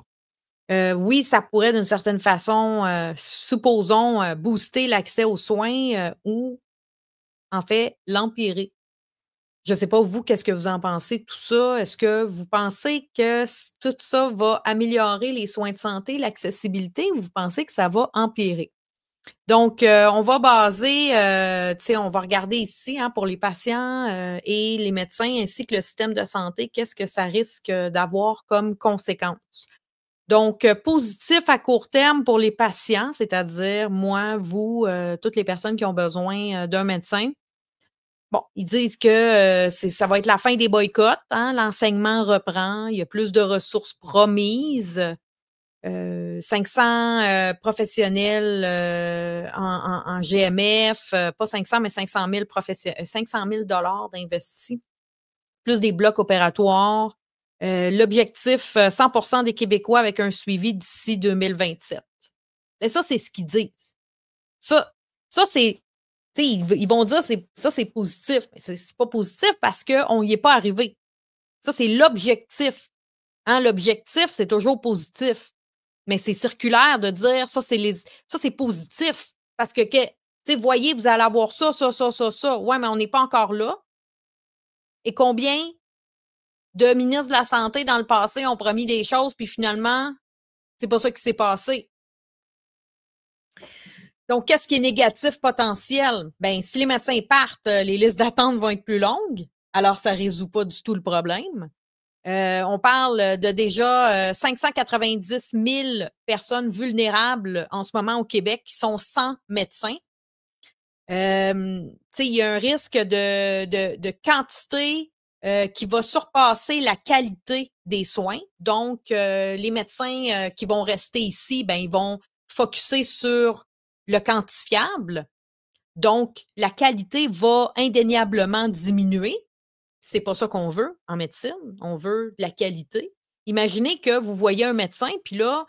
Oui, ça pourrait d'une certaine façon, supposons, booster l'accès aux soins, ou en fait l'empirer. Je ne sais pas vous, qu'est-ce que vous en pensez de tout ça? Est-ce que vous pensez que tout ça va améliorer les soins de santé, l'accessibilité, ou vous pensez que ça va empirer? Donc, on va baser, on va regarder ici, hein, pour les patients et les médecins ainsi que le système de santé, qu'est-ce que ça risque d'avoir comme conséquence? Donc, positif à court terme pour les patients, c'est-à-dire moi, vous, toutes les personnes qui ont besoin d'un médecin. Bon, ils disent que ça va être la fin des boycotts, hein, l'enseignement reprend, il y a plus de ressources promises, 500 professionnels en GMF, pas 500, mais 500 000 $ d'investis, plus des blocs opératoires. L'objectif, 100 des Québécois avec un suivi d'ici 2027. Et ça, c'est ce qu'ils disent. Ça c'est, ils vont dire c'est positif, mais c'est pas positif parce qu'on n'y est pas arrivé. Ça, c'est l'objectif. Hein, l'objectif, c'est toujours positif. Mais c'est circulaire de dire ça, c'est positif. Parce que voyez, vous allez avoir ça, ça, ça, ça, ça. Ouais, mais on n'est pas encore là. Et combien de ministres de la Santé dans le passé ont promis des choses, puis finalement, c'est pas ça qui s'est passé. Donc, qu'est-ce qui est négatif potentiel? Ben, si les médecins partent, les listes d'attente vont être plus longues, alors ça ne résout pas du tout le problème. On parle de déjà 590 000 personnes vulnérables en ce moment au Québec qui sont sans médecin. Il y a un risque de quantité qui va surpasser la qualité des soins. Donc, les médecins qui vont rester ici, ben, ils vont focusser sur le quantifiable. Donc, la qualité va indéniablement diminuer. C'est pas ça qu'on veut en médecine. On veut de la qualité. Imaginez que vous voyez un médecin, puis là,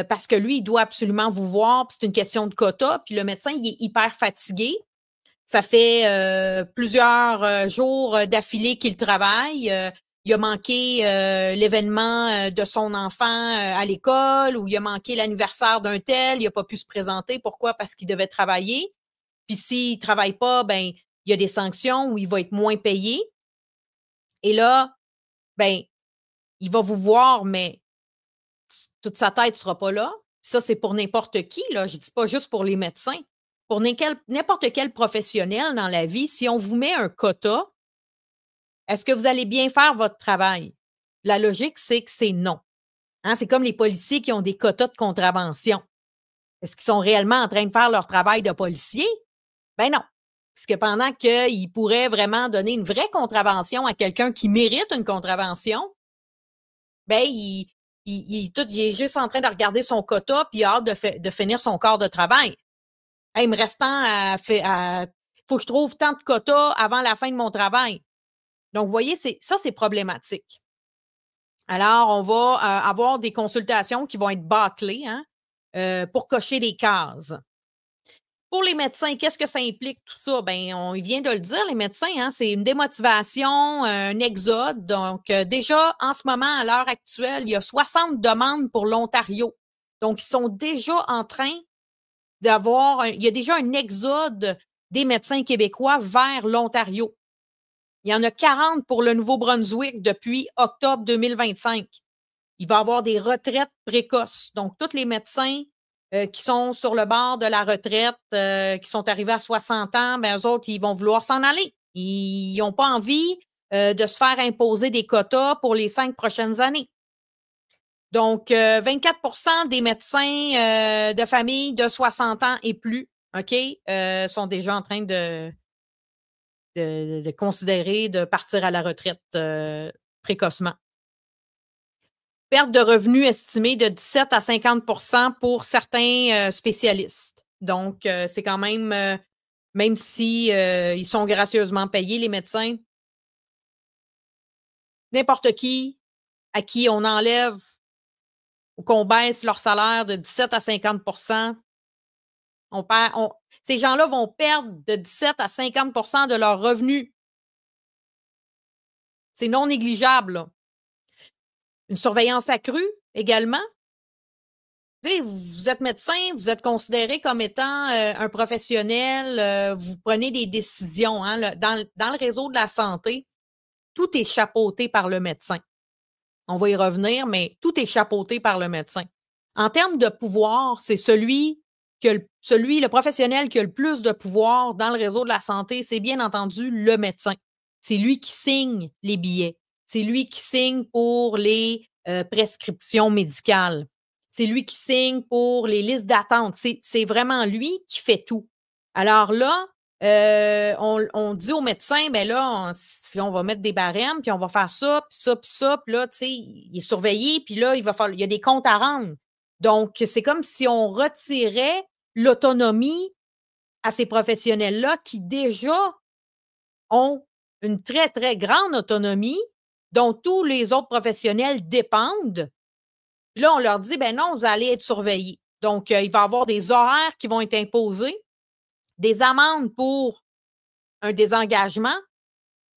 parce que lui, il doit absolument vous voir, puis c'est une question de quota, puis le médecin, il est hyper fatigué. Ça fait plusieurs jours d'affilée qu'il travaille. Il a manqué l'événement de son enfant à l'école, ou il a manqué l'anniversaire d'un tel, il n'a pas pu se présenter. Pourquoi? Parce qu'il devait travailler. Puis s'il ne travaille pas, ben, il y a des sanctions où il va être moins payé. Et là, ben, il va vous voir, mais toute sa tête ne sera pas là. Ça, c'est pour n'importe qui, là. Je ne dis pas juste pour les médecins. Pour n'importe quel professionnel dans la vie, si on vous met un quota, est-ce que vous allez bien faire votre travail? La logique, c'est que c'est non. Hein, c'est comme les policiers qui ont des quotas de contravention. Est-ce qu'ils sont réellement en train de faire leur travail de policier? Ben non. Parce que pendant qu'ils pourraient vraiment donner une vraie contravention à quelqu'un qui mérite une contravention, ben il est juste en train de regarder son quota puis il a hâte de finir son corps de travail. Hey, il me reste tant faut que je trouve tant de quotas avant la fin de mon travail. Donc, vous voyez, ça, c'est problématique. Alors, on va avoir des consultations qui vont être bâclées, hein, pour cocher des cases. Pour les médecins, qu'est-ce que ça implique tout ça? Bien, on vient de le dire, les médecins, hein, c'est une démotivation, un exode. Donc, déjà, en ce moment, à l'heure actuelle, il y a 60 demandes pour l'Ontario. Donc, ils sont déjà en train il y a déjà un exode des médecins québécois vers l'Ontario. Il y en a 40 pour le Nouveau-Brunswick depuis octobre 2025. Il va y avoir des retraites précoces. Donc, tous les médecins qui sont sur le bord de la retraite, qui sont arrivés à 60 ans, bien, eux autres, ils vont vouloir s'en aller. Ils n'ont pas envie de se faire imposer des quotas pour les 5 prochaines années. Donc, 24 des médecins de famille de 60 ans et plus, OK, sont déjà en train de considérer de partir à la retraite précocement. Perte de revenus estimée de 17 à 50 pour certains spécialistes. Donc, c'est quand même, même si ils sont gracieusement payés, les médecins, n'importe qui à qui on enlève ou qu'on baisse leur salaire de 17 à 50 ces gens-là vont perdre de 17 à 50 de leurs revenus. C'est non négligeable, là. Une surveillance accrue également. Vous êtes médecin, vous êtes considéré comme étant un professionnel, vous prenez des décisions. Hein, dans le réseau de la santé, tout est chapeauté par le médecin. On va y revenir, mais tout est chapeauté par le médecin. En termes de pouvoir, c'est le professionnel qui a le plus de pouvoir dans le réseau de la santé, c'est bien entendu le médecin. C'est lui qui signe les billets. C'est lui qui signe pour les prescriptions médicales. C'est lui qui signe pour les listes d'attente. C'est vraiment lui qui fait tout. Alors là, on dit au médecin, ben là, si on va mettre des barèmes, puis on va faire ça, puis ça, puis ça, puis là, tu sais, il est surveillé, puis là, il y a des comptes à rendre. Donc, c'est comme si on retirait l'autonomie à ces professionnels-là qui déjà ont une très, très grande autonomie dont tous les autres professionnels dépendent. Là, on leur dit, ben non, vous allez être surveillés. Donc, il va y avoir des horaires qui vont être imposés, des amendes pour un désengagement.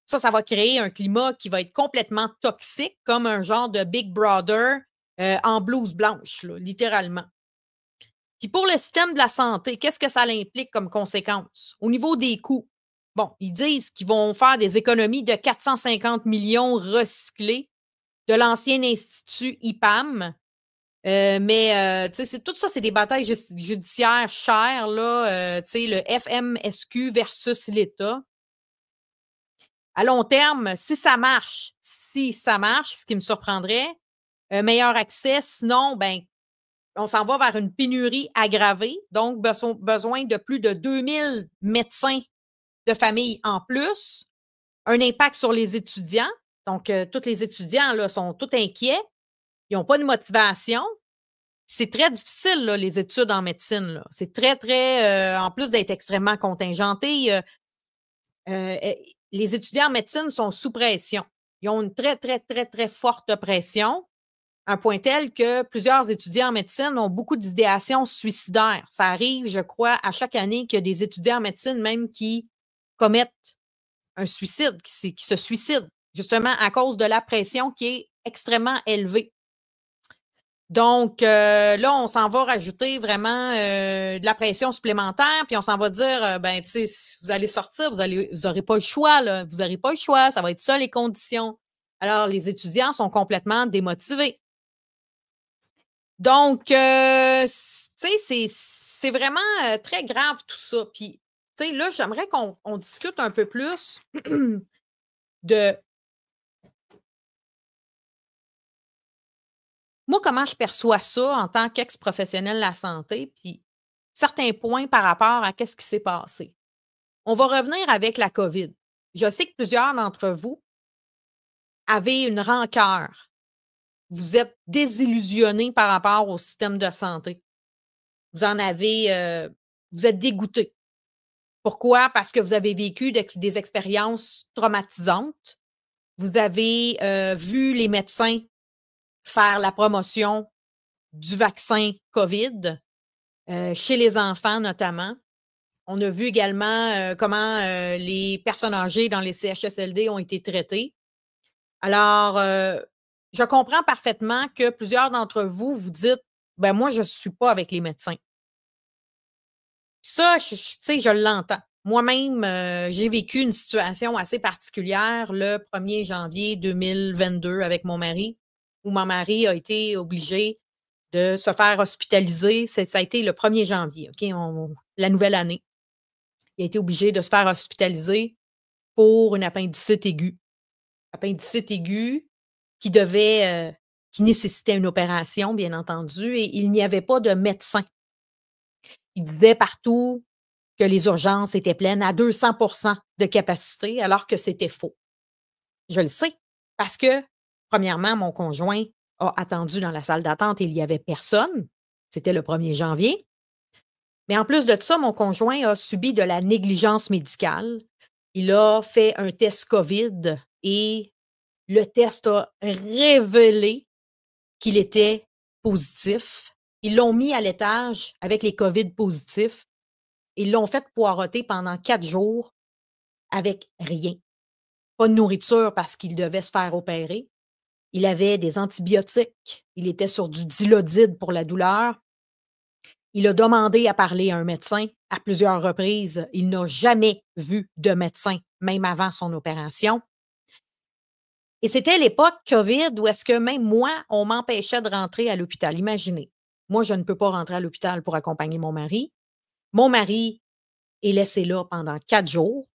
Ça va créer un climat qui va être complètement toxique, comme un genre de Big Brother en blouse blanche, là, littéralement. Puis pour le système de la santé, qu'est-ce que ça implique comme conséquence? Au niveau des coûts, bon, ils disent qu'ils vont faire des économies de 450 millions recyclés de l'ancien institut IPAM. Mais tout ça, c'est des batailles judiciaires chères, là, le FMSQ versus l'État. À long terme, si ça marche, ce qui me surprendrait, meilleur accès, sinon, ben, on s'en va vers une pénurie aggravée, donc besoin de plus de 2000 médecins de famille en plus, un impact sur les étudiants. Donc, tous les étudiants là, sont tout inquiets, ils n'ont pas de motivation. C'est très difficile, là, les études en médecine. C'est très, très, en plus d'être extrêmement contingenté, les étudiants en médecine sont sous pression. Ils ont une très, très, très, très forte pression, à un point tel que plusieurs étudiants en médecine ont beaucoup d'idéations suicidaires. Ça arrive, je crois, à chaque année qu'il y a des étudiants en médecine même qui commettent un suicide, qui se suicident, justement à cause de la pression qui est extrêmement élevée. Donc, là, on s'en va rajouter vraiment de la pression supplémentaire, puis on s'en va dire, ben, tu sais, si vous allez sortir, vous n'aurez pas le choix, là. Vous n'aurez pas le choix, ça va être ça, les conditions. Alors, les étudiants sont complètement démotivés. Donc, tu sais, c'est vraiment très grave tout ça. Puis, tu sais, là, j'aimerais qu'on discute un peu plus de... Moi, comment je perçois ça en tant qu'ex-professionnel de la santé, puis certains points par rapport à qu'est-ce qui s'est passé. On va revenir avec la COVID. Je sais que plusieurs d'entre vous avez une rancœur. Vous êtes désillusionnés par rapport au système de santé. Vous êtes dégoûtés. Pourquoi? Parce que vous avez vécu des expériences traumatisantes. Vous avez vu les médecins faire la promotion du vaccin COVID, chez les enfants notamment. On a vu également comment les personnes âgées dans les CHSLD ont été traitées. Alors, je comprends parfaitement que plusieurs d'entre vous vous dites, ben moi, je ne suis pas avec les médecins. Ça, tu sais, je l'entends. Moi-même, j'ai vécu une situation assez particulière le 1er janvier 2022 avec mon mari, où mon mari a été obligé de se faire hospitaliser. Ça a été le 1er janvier, OK, la nouvelle année. Il a été obligé de se faire hospitaliser pour une appendicite aiguë. Appendicite aiguë qui nécessitait une opération, bien entendu, et il n'y avait pas de médecin. Il disait partout que les urgences étaient pleines à 200% de capacité, alors que c'était faux. Je le sais, parce que, premièrement, mon conjoint a attendu dans la salle d'attente et il n'y avait personne. C'était le 1er janvier. Mais en plus de ça, mon conjoint a subi de la négligence médicale. Il a fait un test COVID et le test a révélé qu'il était positif. Ils l'ont mis à l'étage avec les COVID positifs. Ils l'ont fait poireauter pendant 4 jours avec rien. Pas de nourriture parce qu'il devait se faire opérer. Il avait des antibiotiques. Il était sur du Dilodid pour la douleur. Il a demandé à parler à un médecin à plusieurs reprises. Il n'a jamais vu de médecin, même avant son opération. Et c'était l'époque COVID où est-ce que même moi, on m'empêchait de rentrer à l'hôpital. Imaginez, moi, je ne peux pas rentrer à l'hôpital pour accompagner mon mari. Mon mari est laissé là pendant 4 jours.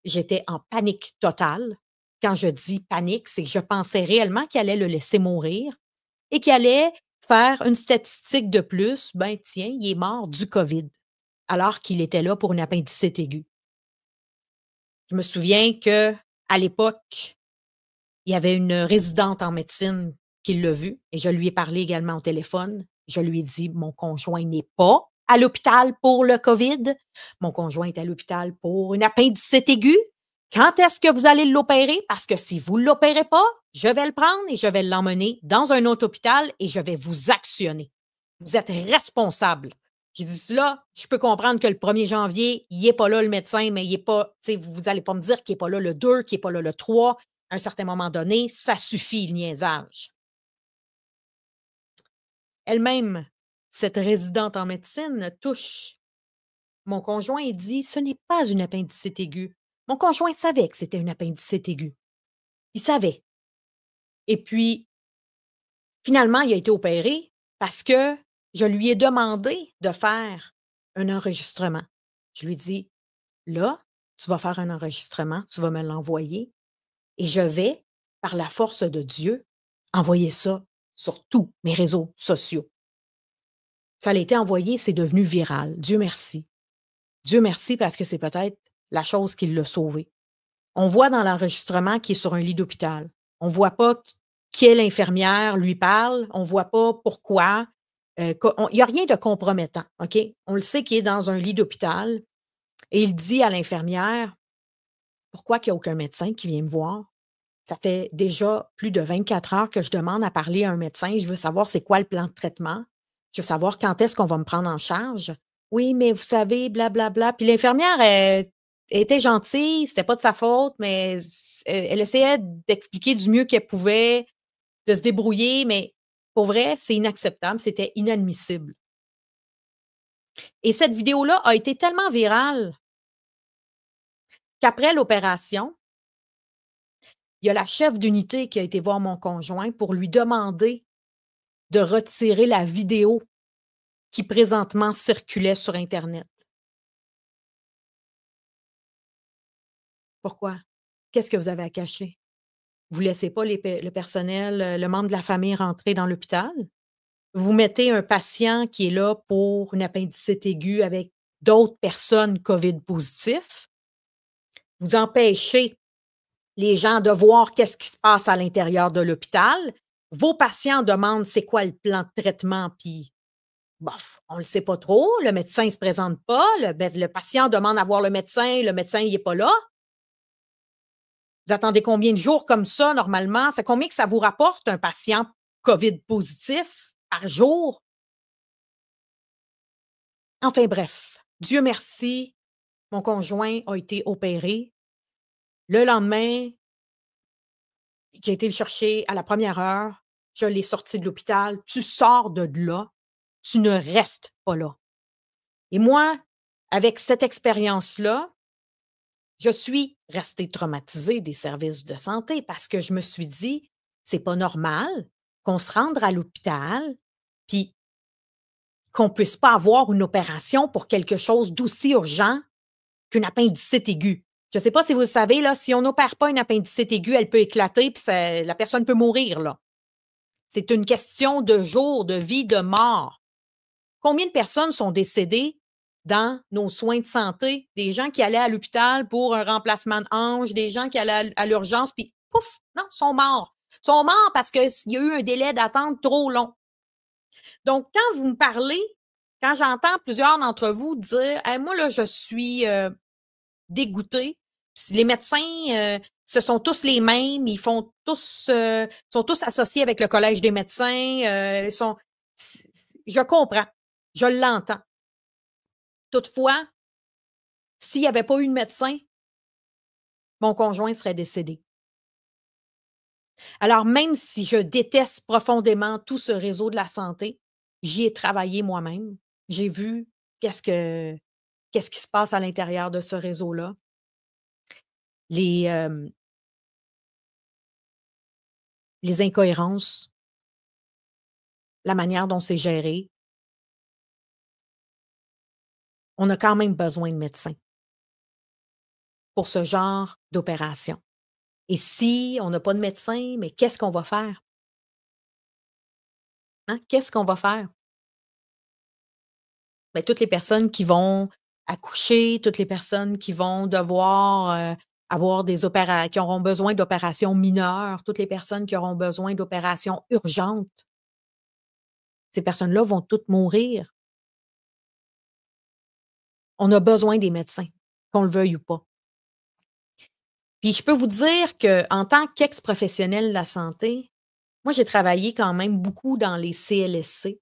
J'étais en panique totale. Quand je dis panique, c'est que je pensais réellement qu'il allait le laisser mourir et qu'il allait faire une statistique de plus. Ben tiens, il est mort du COVID, alors qu'il était là pour une appendicite aiguë. Je me souviens qu'à l'époque, il y avait une résidente en médecine qui l'a vu et je lui ai parlé également au téléphone. Je lui ai dit, mon conjoint n'est pas à l'hôpital pour le COVID. Mon conjoint est à l'hôpital pour une appendicite aiguë. Quand est-ce que vous allez l'opérer? Parce que si vous ne l'opérez pas, je vais le prendre et je vais l'emmener dans un autre hôpital et je vais vous actionner. Vous êtes responsable. J'ai dit là, je peux comprendre que le 1er janvier, il n'est pas là le médecin, mais il n'est pas, vous n'allez pas me dire qu'il n'est pas là le 2, qu'il n'est pas là le 3. À un certain moment donné, ça suffit le niaisage. Elle-même, cette résidente en médecine, touche mon conjoint et dit, ce n'est pas une appendicite aiguë. Mon conjoint savait que c'était une appendicite aiguë. Il savait. Et puis, finalement, il a été opéré parce que je lui ai demandé de faire un enregistrement. Je lui ai dit, là, tu vas faire un enregistrement, tu vas me l'envoyer et je vais, par la force de Dieu, envoyer ça sur tous mes réseaux sociaux. Ça a été envoyé, c'est devenu viral. Dieu merci. Dieu merci parce que c'est peut-être la chose qui l'a sauvé. On voit dans l'enregistrement qu'il est sur un lit d'hôpital. On ne voit pas quelle infirmière lui parle. On ne voit pas pourquoi. Il n'y a rien de compromettant. OK? On le sait qu'il est dans un lit d'hôpital et il dit à l'infirmière, pourquoi il n'y a aucun médecin qui vient me voir? Ça fait déjà plus de 24 heures que je demande à parler à un médecin. Je veux savoir c'est quoi le plan de traitement. Je veux savoir quand est-ce qu'on va me prendre en charge. Oui, mais vous savez, blablabla. Puis l'infirmière, elle était gentille, c'était pas de sa faute, mais elle essayait d'expliquer du mieux qu'elle pouvait, de se débrouiller, mais pour vrai, c'est inacceptable, c'était inadmissible. Et cette vidéo-là a été tellement virale qu'après l'opération, il y a la chef d'unité qui a été voir mon conjoint pour lui demander de retirer la vidéo qui présentement circulait sur Internet. Pourquoi? Qu'est-ce que vous avez à cacher? Vous ne laissez pas le personnel, le membre de la famille rentrer dans l'hôpital? Vous mettez un patient qui est là pour une appendicite aiguë avec d'autres personnes COVID positifs. Vous empêchez les gens de voir qu'est-ce qui se passe à l'intérieur de l'hôpital. Vos patients demandent c'est quoi le plan de traitement, puis bof, on ne le sait pas trop. Le médecin ne se présente pas. Le patient demande à voir le médecin il n'est pas là. Vous attendez combien de jours comme ça, normalement? C'est combien que ça vous rapporte un patient COVID positif par jour? Enfin bref, Dieu merci, Mon conjoint a été opéré. Le lendemain, j'ai été le chercher à la première heure. Je l'ai sorti de l'hôpital. Tu sors de là. Tu ne restes pas là. Et moi, avec cette expérience-là, je suis restée traumatisée des services de santé parce que je me suis dit, c'est pas normal qu'on se rende à l'hôpital puis qu'on puisse pas avoir une opération pour quelque chose d'aussi urgent qu'une appendicite aiguë. Je ne sais pas si vous le savez, là, si on n'opère pas une appendicite aiguë, elle peut éclater puis la personne peut mourir, là. C'est une question de jours, de vie, de mort. Combien de personnes sont décédées dans nos soins de santé? Des gens qui allaient à l'hôpital pour un remplacement de hanche, des gens qui allaient à l'urgence, puis pouf, non, sont morts. Ils sont morts parce qu'il y a eu un délai d'attente trop long. Donc, quand vous me parlez, quand j'entends plusieurs d'entre vous dire hey, « moi, là, je suis dégoûté. Les médecins, ce sont tous les mêmes, ils font tous, sont tous associés avec le Collège des médecins. Je comprends, je l'entends. Toutefois, s'il n'y avait pas eu de médecin, mon conjoint serait décédé. Alors, même si je déteste profondément tout ce réseau de la santé, j'y ai travaillé moi-même. J'ai vu qu'est-ce qui se passe à l'intérieur de ce réseau-là. Les incohérences, la manière dont c'est géré. On a quand même besoin de médecins pour ce genre d'opération. Et si on n'a pas de médecin, mais qu'est-ce qu'on va faire? Hein? Qu'est-ce qu'on va faire? Bien, toutes les personnes qui vont accoucher, toutes les personnes qui vont devoir avoir qui auront besoin d'opérations mineures, toutes les personnes qui auront besoin d'opérations urgentes, ces personnes-là vont toutes mourir. On a besoin des médecins, qu'on le veuille ou pas. Puis je peux vous dire qu'en tant qu'ex-professionnelle de la santé, moi, j'ai travaillé quand même beaucoup dans les CLSC.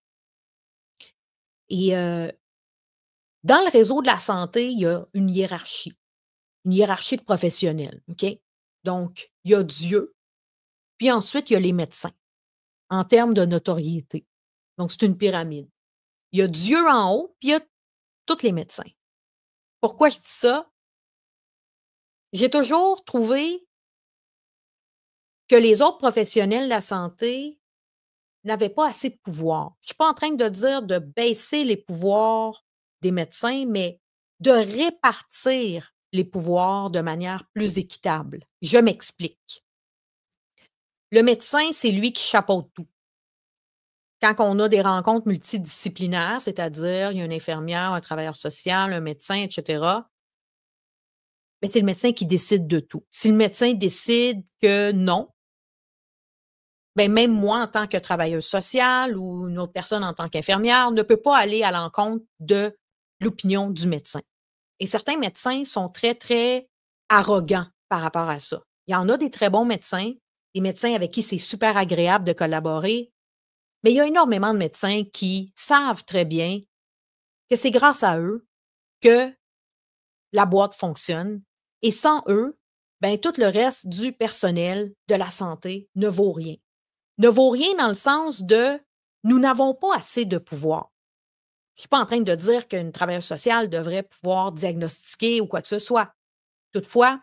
Et dans le réseau de la santé, il y a une hiérarchie de professionnels, OK? Donc, il y a Dieu, puis ensuite, il y a les médecins, en termes de notoriété. Donc, c'est une pyramide. Il y a Dieu en haut, puis il y a tous les médecins. Pourquoi je dis ça? J'ai toujours trouvé que les autres professionnels de la santé n'avaient pas assez de pouvoir. Je ne suis pas en train de dire de baisser les pouvoirs des médecins, mais de répartir les pouvoirs de manière plus équitable. Je m'explique. Le médecin, c'est lui qui chapeaute tout. Quand on a des rencontres multidisciplinaires, c'est-à-dire il y a une infirmière, un travailleur social, un médecin, etc., mais c'est le médecin qui décide de tout. Si le médecin décide que non, bien, même moi, en tant que travailleuse sociale ou une autre personne en tant qu'infirmière, ne peut pas aller à l'encontre de l'opinion du médecin. Et certains médecins sont très, très arrogants par rapport à ça. Il y en a des très bons médecins, des médecins avec qui c'est super agréable de collaborer, mais il y a énormément de médecins qui savent très bien que c'est grâce à eux que la boîte fonctionne. Et sans eux, bien, tout le reste du personnel de la santé ne vaut rien. Ne vaut rien dans le sens de nous n'avons pas assez de pouvoir. Je ne suis pas en train de dire qu'une travailleuse sociale devrait pouvoir diagnostiquer ou quoi que ce soit. Toutefois,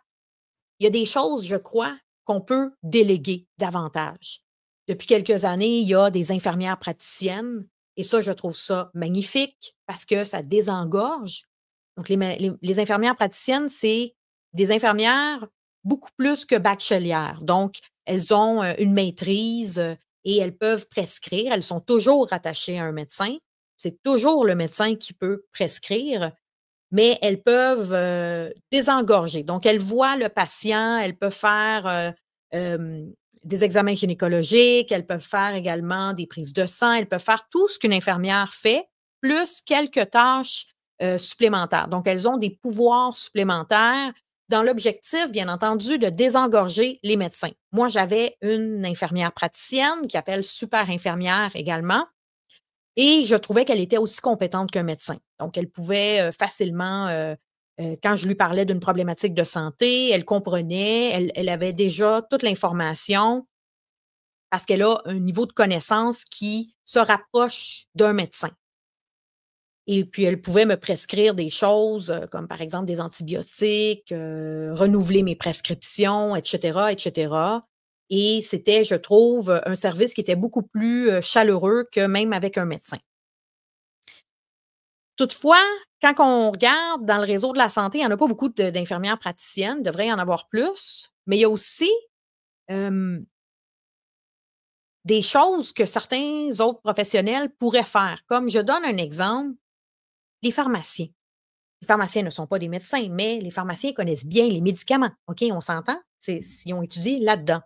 il y a des choses, je crois, qu'on peut déléguer davantage. Depuis quelques années, il y a des infirmières praticiennes et ça, je trouve ça magnifique parce que ça désengorge. Donc, les infirmières praticiennes, c'est des infirmières beaucoup plus que bachelières. Donc, elles ont une maîtrise et elles peuvent prescrire. Elles sont toujours rattachées à un médecin. C'est toujours le médecin qui peut prescrire, mais elles peuvent désengorger. Donc, elles voient le patient, elles peuvent faire des examens gynécologiques, elles peuvent faire également des prises de sang, elles peuvent faire tout ce qu'une infirmière fait, plus quelques tâches supplémentaires. Donc, elles ont des pouvoirs supplémentaires dans l'objectif, bien entendu, de désengorger les médecins. Moi, j'avais une infirmière praticienne qui appelle super infirmière également et je trouvais qu'elle était aussi compétente qu'un médecin. Donc, elle pouvait facilement Quand je lui parlais d'une problématique de santé, elle comprenait, elle avait déjà toute l'information parce qu'elle a un niveau de connaissance qui se rapproche d'un médecin. Et puis, elle pouvait me prescrire des choses comme, par exemple, des antibiotiques, renouveler mes prescriptions, etc., etc. Et c'était, je trouve, un service qui était beaucoup plus chaleureux que même avec un médecin. Toutefois, quand on regarde dans le réseau de la santé, il n'y en a pas beaucoup d'infirmières praticiennes, il devrait y en avoir plus, mais il y a aussi des choses que certains autres professionnels pourraient faire. Comme je donne un exemple, les pharmaciens. Les pharmaciens ne sont pas des médecins, mais les pharmaciens connaissent bien les médicaments. OK, on s'entend? S'ils ont étudié là-dedans.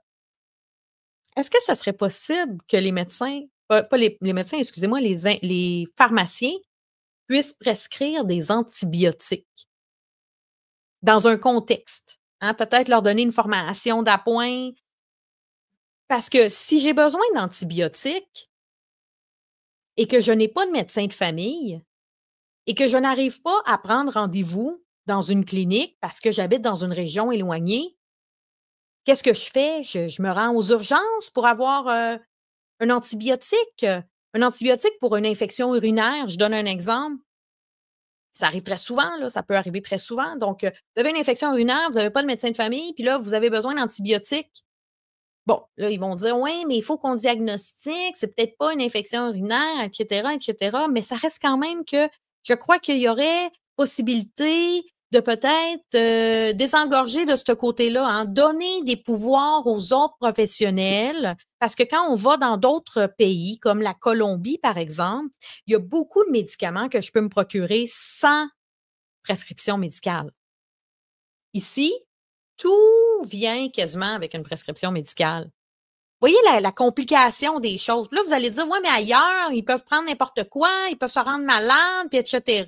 Est-ce que ce serait possible que les médecins, pas les médecins, excusez-moi, les pharmaciens puissent prescrire des antibiotiques dans un contexte? Hein? Peut-être leur donner une formation d'appoint. Parce que si j'ai besoin d'antibiotiques et que je n'ai pas de médecin de famille et que je n'arrive pas à prendre rendez-vous dans une clinique parce que j'habite dans une région éloignée, qu'est-ce que je fais? Je me rends aux urgences pour avoir un antibiotique. Un antibiotique pour une infection urinaire, je donne un exemple. Ça arrive très souvent, là, ça peut arriver très souvent. Donc, vous avez une infection urinaire, vous n'avez pas de médecin de famille, puis là, vous avez besoin d'antibiotiques. Bon, là, ils vont dire, oui, mais il faut qu'on diagnostique, c'est peut-être pas une infection urinaire, etc., etc., mais ça reste quand même que je crois qu'il y aurait possibilité de peut-être désengorger de ce côté-là, hein, donner des pouvoirs aux autres professionnels, parce que quand on va dans d'autres pays, comme la Colombie, par exemple, il y a beaucoup de médicaments que je peux me procurer sans prescription médicale. Ici, tout vient quasiment avec une prescription médicale. Vous voyez la complication des choses. Là, vous allez dire, ouais, mais ailleurs, ils peuvent prendre n'importe quoi, ils peuvent se rendre malades, puis etc.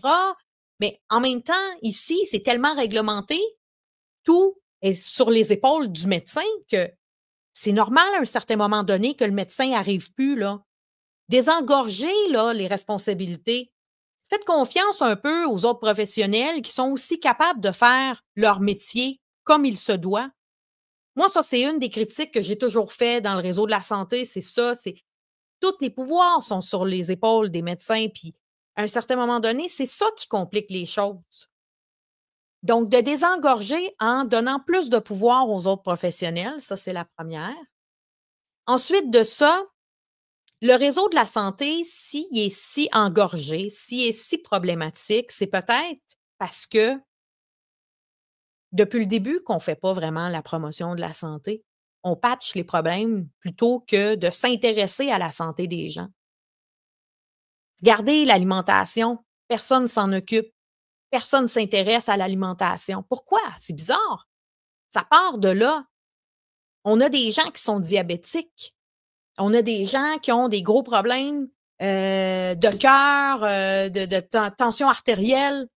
Mais en même temps, ici, c'est tellement réglementé, tout est sur les épaules du médecin que c'est normal à un certain moment donné que le médecin n'arrive plus, là. Désengorger, là, les responsabilités. Faites confiance un peu aux autres professionnels qui sont aussi capables de faire leur métier comme il se doit. Moi, ça, c'est une des critiques que j'ai toujours fait dans le réseau de la santé, c'est ça, c'est tous les pouvoirs sont sur les épaules des médecins, puis à un certain moment donné, c'est ça qui complique les choses. Donc, de désengorger en donnant plus de pouvoir aux autres professionnels, ça, c'est la première. Ensuite de ça, le réseau de la santé, s'il est si engorgé, s'il est si problématique, c'est peut-être parce que depuis le début qu'on ne fait pas vraiment la promotion de la santé. On patche les problèmes plutôt que de s'intéresser à la santé des gens. Regardez l'alimentation, personne ne s'en occupe. Personne ne s'intéresse à l'alimentation. Pourquoi? C'est bizarre. Ça part de là. On a des gens qui sont diabétiques. On a des gens qui ont des gros problèmes de cœur, de tension artérielle.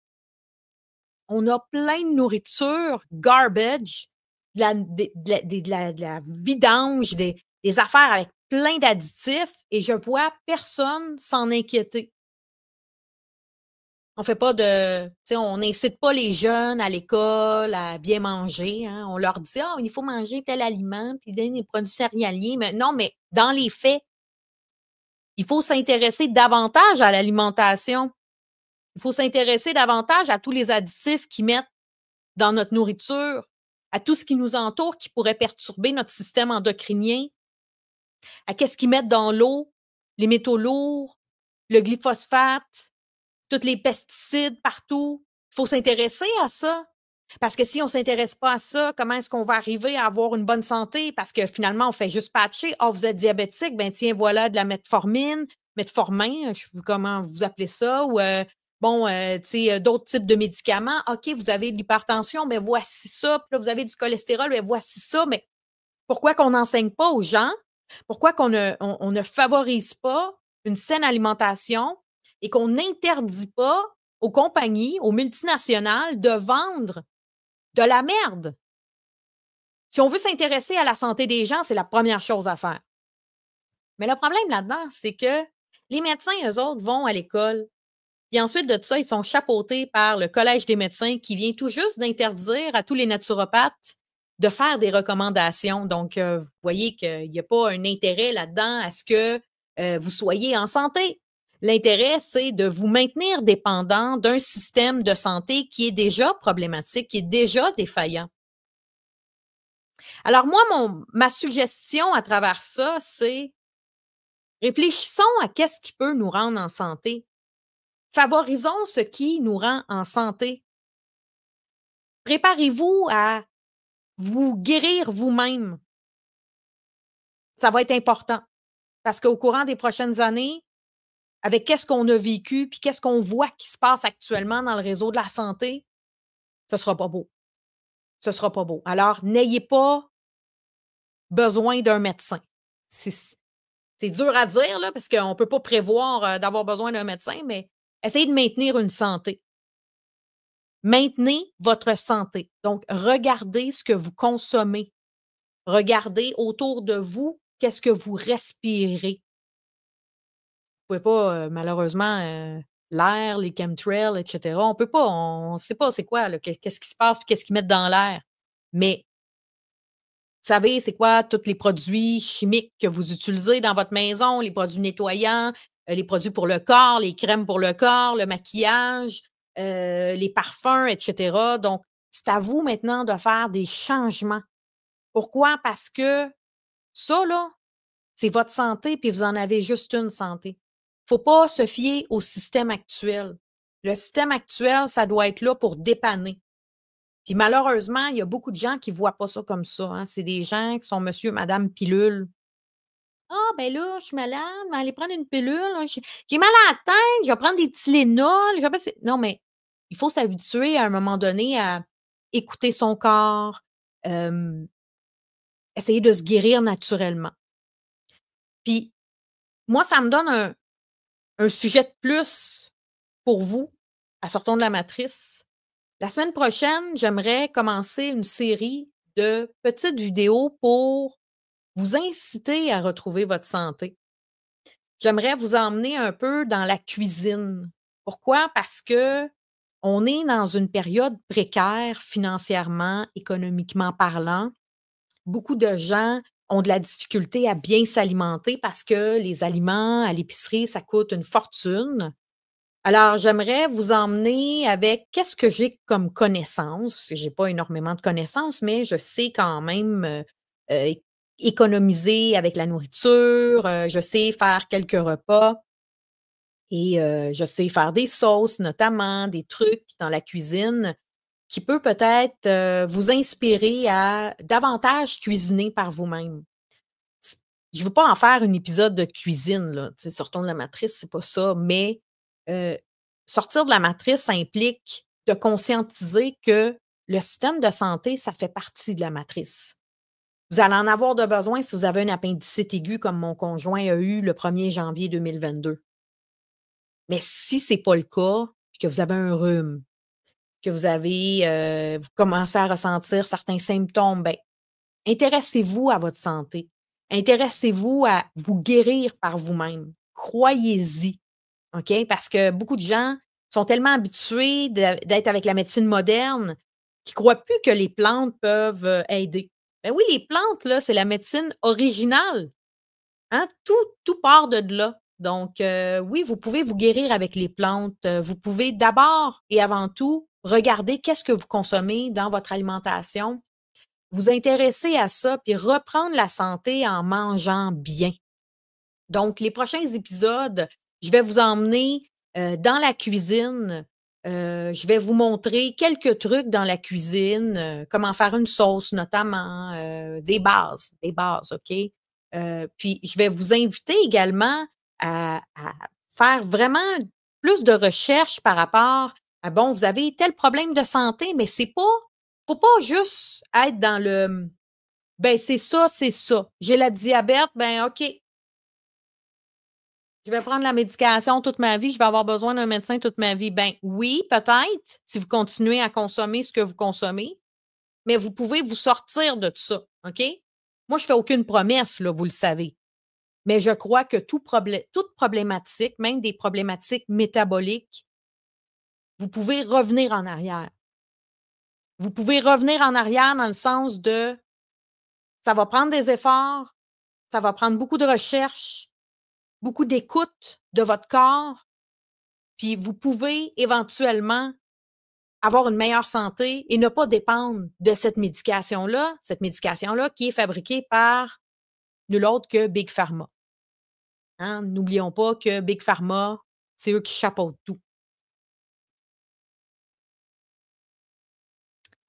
On a plein de nourriture, garbage, de la vidange, des affaires avec plein d'additifs et je vois personne s'en inquiéter. On fait pas de, tu sais, on n'incite pas les jeunes à l'école à bien manger. Hein. On leur dit, ah, il faut manger tel aliment, puis des produits céréaliers. Mais non, mais dans les faits, il faut s'intéresser davantage à l'alimentation. Il faut s'intéresser davantage à tous les additifs qu'ils mettent dans notre nourriture, à tout ce qui nous entoure qui pourrait perturber notre système endocrinien, à qu'est-ce qu'ils mettent dans l'eau, les métaux lourds, le glyphosate, tous les pesticides partout. Il faut s'intéresser à ça. Parce que si on ne s'intéresse pas à ça, comment est-ce qu'on va arriver à avoir une bonne santé? Parce que finalement, on fait juste patcher. Ah, vous êtes diabétique, ben tiens, voilà de la metformin, je ne sais plus comment vous appelez ça, ou d'autres types de médicaments. OK, vous avez de l'hypertension, mais voici ça. Puis là, vous avez du cholestérol, mais voici ça. Mais pourquoi qu'on n'enseigne pas aux gens? Pourquoi qu'on ne favorise pas une saine alimentation et qu'on n'interdit pas aux compagnies, aux multinationales de vendre de la merde? Si on veut s'intéresser à la santé des gens, c'est la première chose à faire. Mais le problème là-dedans, c'est que les médecins, eux autres, vont à l'école. Puis ensuite de ça, ils sont chapeautés par le Collège des médecins qui vient tout juste d'interdire à tous les naturopathes de faire des recommandations. Donc, vous voyez qu'il n'y a pas un intérêt là-dedans à ce que vous soyez en santé. L'intérêt, c'est de vous maintenir dépendant d'un système de santé qui est déjà problématique, qui est déjà défaillant. Alors moi, ma suggestion à travers ça, c'est réfléchissons à qu'est-ce qui peut nous rendre en santé. Favorisons ce qui nous rend en santé. Préparez-vous à vous guérir vous-même. Ça va être important parce qu'au courant des prochaines années, avec qu'est-ce qu'on a vécu puis qu'est-ce qu'on voit qui se passe actuellement dans le réseau de la santé, ce ne sera pas beau. Ce ne sera pas beau. Alors, n'ayez pas besoin d'un médecin. C'est dur à dire là, parce qu'on ne peut pas prévoir d'avoir besoin d'un médecin, mais essayez de maintenir une santé. Maintenez votre santé. Donc, regardez ce que vous consommez. Regardez autour de vous, qu'est-ce que vous respirez. Vous ne pouvez pas, malheureusement, l'air, les chemtrails, etc. On ne peut pas, on ne sait pas c'est quoi, qu'est-ce qui se passe et qu'est-ce qu'ils mettent dans l'air. Mais vous savez, c'est quoi tous les produits chimiques que vous utilisez dans votre maison, les produits nettoyants, les produits pour le corps, les crèmes pour le corps, le maquillage, les parfums, etc. Donc, c'est à vous maintenant de faire des changements. Pourquoi? Parce que ça, là, c'est votre santé, puis vous en avez juste une santé. Il ne faut pas se fier au système actuel. Le système actuel, ça doit être là pour dépanner. Puis malheureusement, il y a beaucoup de gens qui ne voient pas ça comme ça. Hein. C'est des gens qui sont monsieur, madame pilule. Ah, ben là, je suis malade, mais aller prendre une pilule. J'ai mal à la tête, je vais prendre des Tylenol. Non, mais il faut s'habituer à un moment donné à écouter son corps, essayer de se guérir naturellement. Puis, moi, ça me donne un sujet de plus pour vous à Sortons de la matrice. La semaine prochaine, j'aimerais commencer une série de petites vidéos pour vous inciter à retrouver votre santé. J'aimerais vous emmener un peu dans la cuisine. Pourquoi? Parce que on est dans une période précaire financièrement, économiquement parlant. Beaucoup de gens ont de la difficulté à bien s'alimenter parce que les aliments à l'épicerie, ça coûte une fortune. Alors, j'aimerais vous emmener avec qu'est-ce que j'ai comme connaissances. Je n'ai pas énormément de connaissances, mais je sais quand même économiser avec la nourriture. Je sais faire quelques repas et je sais faire des sauces, notamment des trucs dans la cuisine qui peut peut-être vous inspirer à davantage cuisiner par vous-même. Je ne veux pas en faire un épisode de cuisine, là. Sortons de la matrice, c'est pas ça, mais sortir de la matrice, ça implique de conscientiser que le système de santé, ça fait partie de la matrice. Vous allez en avoir de besoin si vous avez un appendicite aigu comme mon conjoint a eu le 1er janvier 2022. Mais si ce n'est pas le cas, que vous avez un rhume, que vous commencez à ressentir certains symptômes, bien, intéressez-vous à votre santé. Intéressez-vous à vous guérir par vous-même. Croyez-y. OK? Parce que beaucoup de gens sont tellement habitués d'être avec la médecine moderne qu'ils ne croient plus que les plantes peuvent aider. Ben oui, les plantes, là, c'est la médecine originale. Hein? Tout part de là. Donc, oui, vous pouvez vous guérir avec les plantes. Vous pouvez d'abord et avant tout regarder qu'est-ce que vous consommez dans votre alimentation. Vous intéresser à ça, puis reprendre la santé en mangeant bien. Donc, les prochains épisodes, je vais vous emmener dans la cuisine. Je vais vous montrer quelques trucs dans la cuisine, comment faire une sauce notamment, des bases, OK? Puis, je vais vous inviter également à faire vraiment plus de recherches par rapport à, bon, vous avez tel problème de santé, mais faut pas juste être dans le, ben c'est ça. J'ai la diabète, ben OK. Je vais prendre la médication toute ma vie, je vais avoir besoin d'un médecin toute ma vie. Ben oui, peut-être, si vous continuez à consommer ce que vous consommez, mais vous pouvez vous sortir de tout ça, OK? Moi, je ne fais aucune promesse, là, vous le savez. Mais je crois que toute problématique, même des problématiques métaboliques, vous pouvez revenir en arrière. Vous pouvez revenir en arrière dans le sens de ça va prendre des efforts, ça va prendre beaucoup de recherche, beaucoup d'écoute de votre corps, puis vous pouvez éventuellement avoir une meilleure santé et ne pas dépendre de cette médication-là qui est fabriquée par nul autre que Big Pharma. Hein? N'oublions pas que Big Pharma, c'est eux qui chapeautent tout.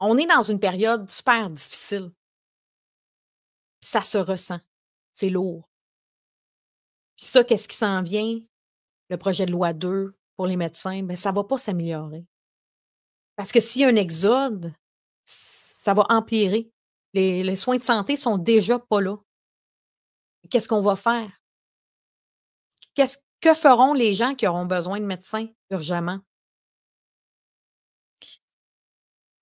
On est dans une période super difficile. Ça se ressent. C'est lourd. Puis ça, qu'est-ce qui s'en vient? Le projet de loi 2 pour les médecins, bien, ça ne va pas s'améliorer. Parce que s'il y a un exode, ça va empirer. Les soins de santé sont déjà pas là. Qu'est-ce qu'on va faire? Que feront les gens qui auront besoin de médecins urgemment?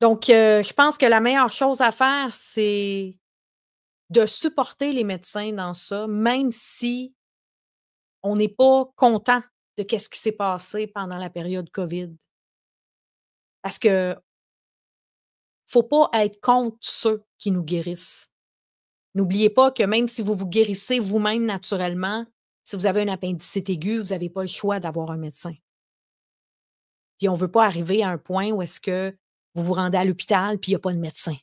Donc, je pense que la meilleure chose à faire, c'est de supporter les médecins dans ça, même si on n'est pas content de ce qui s'est passé pendant la période COVID. Parce que faut pas être contre ceux qui nous guérissent. N'oubliez pas que même si vous vous guérissez vous-même naturellement, si vous avez un appendicite aigu, vous n'avez pas le choix d'avoir un médecin. Puis on ne veut pas arriver à un point où est-ce que vous vous rendez à l'hôpital puis il n'y a pas de médecin,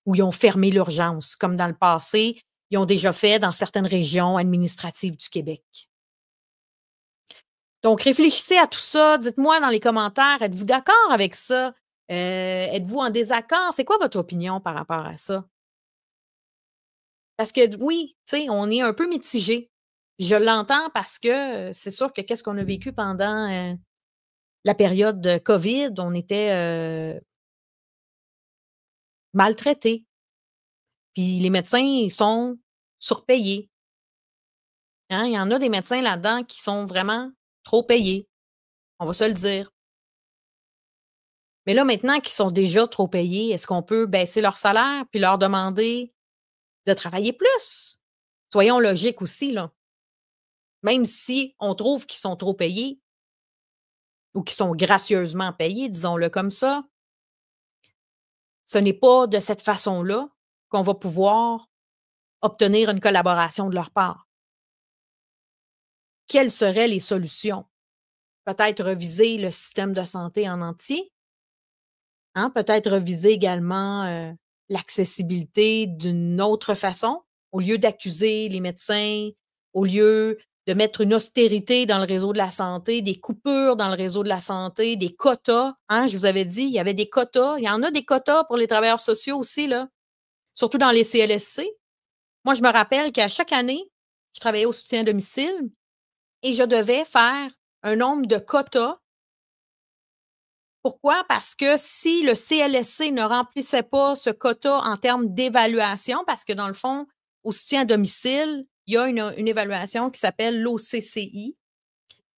où ils ont fermé l'urgence, comme dans le passé, ils ont déjà fait dans certaines régions administratives du Québec. Donc, réfléchissez à tout ça. Dites-moi dans les commentaires, êtes-vous d'accord avec ça? Êtes-vous en désaccord? C'est quoi votre opinion par rapport à ça? Parce que oui, tu sais, on est un peu mitigé. Je l'entends parce que c'est sûr que qu'est-ce qu'on a vécu pendant la période de COVID, on était maltraités. Puis les médecins, ils sont surpayés. Hein? Il y en a des médecins là-dedans qui sont vraiment trop payés. On va se le dire. Mais là, maintenant qu'ils sont déjà trop payés, est-ce qu'on peut baisser leur salaire puis leur demander de travailler plus? Soyons logiques aussi, là. Même si on trouve qu'ils sont trop payés ou qu'ils sont gracieusement payés, disons-le comme ça, ce n'est pas de cette façon-là qu'on va pouvoir obtenir une collaboration de leur part. Quelles seraient les solutions? Peut-être reviser le système de santé en entier. Hein? Peut-être reviser également l'accessibilité d'une autre façon. Au lieu d'accuser les médecins, au lieu de mettre une austérité dans le réseau de la santé, des coupures dans le réseau de la santé, des quotas. Hein? Je vous avais dit, il y avait des quotas. Il y en a des quotas pour les travailleurs sociaux aussi, là, surtout dans les CLSC. Moi, je me rappelle qu'à chaque année, je travaillais au soutien à domicile et je devais faire un nombre de quotas. Pourquoi? Parce que si le CLSC ne remplissait pas ce quota en termes d'évaluation, parce que dans le fond, au soutien à domicile, il y a une évaluation qui s'appelle l'OCCI,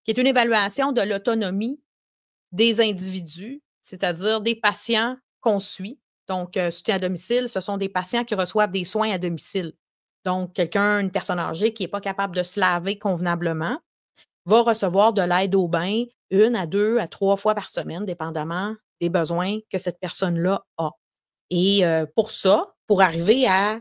qui est une évaluation de l'autonomie des individus, c'est-à-dire des patients qu'on suit. Donc, soutien à domicile, ce sont des patients qui reçoivent des soins à domicile. Donc, une personne âgée qui n'est pas capable de se laver convenablement va recevoir de l'aide au bain 1 à 2 à 3 fois par semaine, dépendamment des besoins que cette personne-là a. Et pour ça, pour arriver à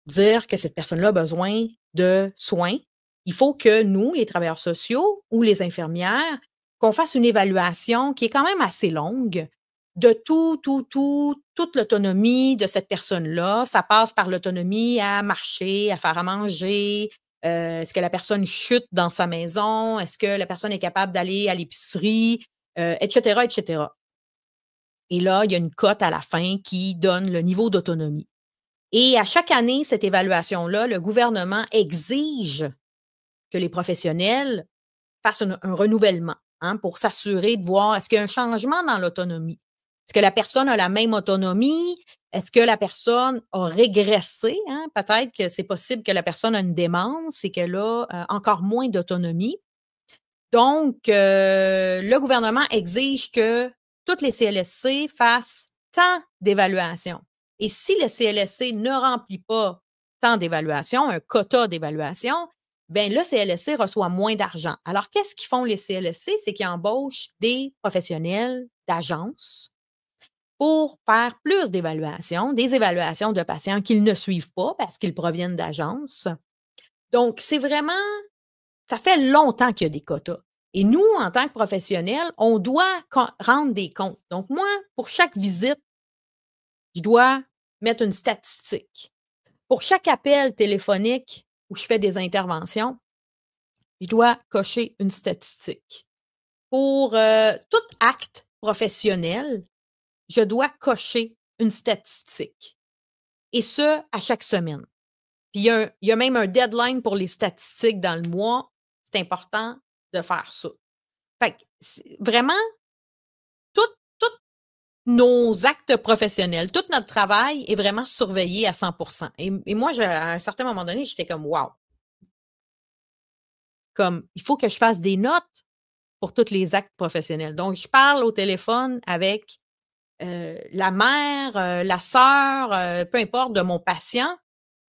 dire que cette personne-là a besoin de soins, il faut que nous, les travailleurs sociaux ou les infirmières, qu'on fasse une évaluation qui est quand même assez longue de toute l'autonomie de cette personne-là. Ça passe par l'autonomie à marcher, à faire à manger. Est-ce que la personne chute dans sa maison? Est-ce que la personne est capable d'aller à l'épicerie? Etc., etc. Et là, il y a une cote à la fin qui donne le niveau d'autonomie. Et à chaque année, cette évaluation-là, le gouvernement exige que les professionnels fassent un renouvellement pour s'assurer de voir est-ce qu'il y a un changement dans l'autonomie. Est-ce que la personne a la même autonomie? Est-ce que la personne a régressé? Peut-être que c'est possible que la personne a une démence et qu'elle a encore moins d'autonomie. Donc, le gouvernement exige que toutes les CLSC fassent tant d'évaluations. Et si le CLSC ne remplit pas tant d'évaluations, un quota d'évaluation, ben le CLSC reçoit moins d'argent. Alors, qu'est-ce qu'ils font les CLSC? C'est qu'ils embauchent des professionnels d'agences pour faire plus d'évaluations, des évaluations de patients qu'ils ne suivent pas parce qu'ils proviennent d'agences. Donc, c'est vraiment, ça fait longtemps qu'il y a des quotas. Et nous, en tant que professionnels, on doit rendre des comptes. Donc, moi, pour chaque visite, je dois mettre une statistique. Pour chaque appel téléphonique où je fais des interventions, je dois cocher une statistique. Pour tout acte professionnel, je dois cocher une statistique. Et ce, à chaque semaine. Puis il y a même un deadline pour les statistiques dans le mois. C'est important de faire ça. Fait que vraiment, tous nos actes professionnels, tout notre travail est vraiment surveillé à 100%. Et moi, à un certain moment donné, j'étais comme « wow ». Comme, il faut que je fasse des notes pour tous les actes professionnels. Donc, je parle au téléphone avec la mère, la sœur, peu importe, de mon patient,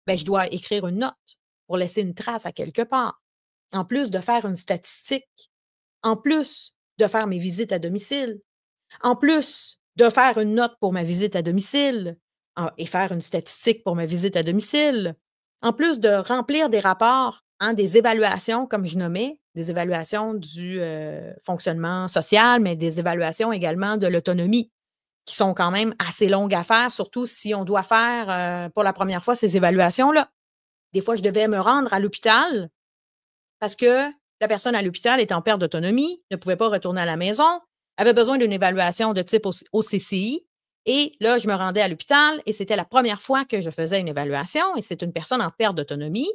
ben, je dois écrire une note pour laisser une trace à quelque part. En plus de faire une statistique, en plus de faire mes visites à domicile, en plus de faire une note pour ma visite à domicile et faire une statistique pour ma visite à domicile, en plus de remplir des rapports, des évaluations, comme je nommais, des évaluations du fonctionnement social, mais des évaluations également de l'autonomie, qui sont quand même assez longues à faire, surtout si on doit faire pour la première fois ces évaluations-là. Des fois, je devais me rendre à l'hôpital parce que la personne à l'hôpital était en perte d'autonomie, ne pouvait pas retourner à la maison, avait besoin d'une évaluation de type OCCI. Et là, je me rendais à l'hôpital et c'était la première fois que je faisais une évaluation et c'est une personne en perte d'autonomie.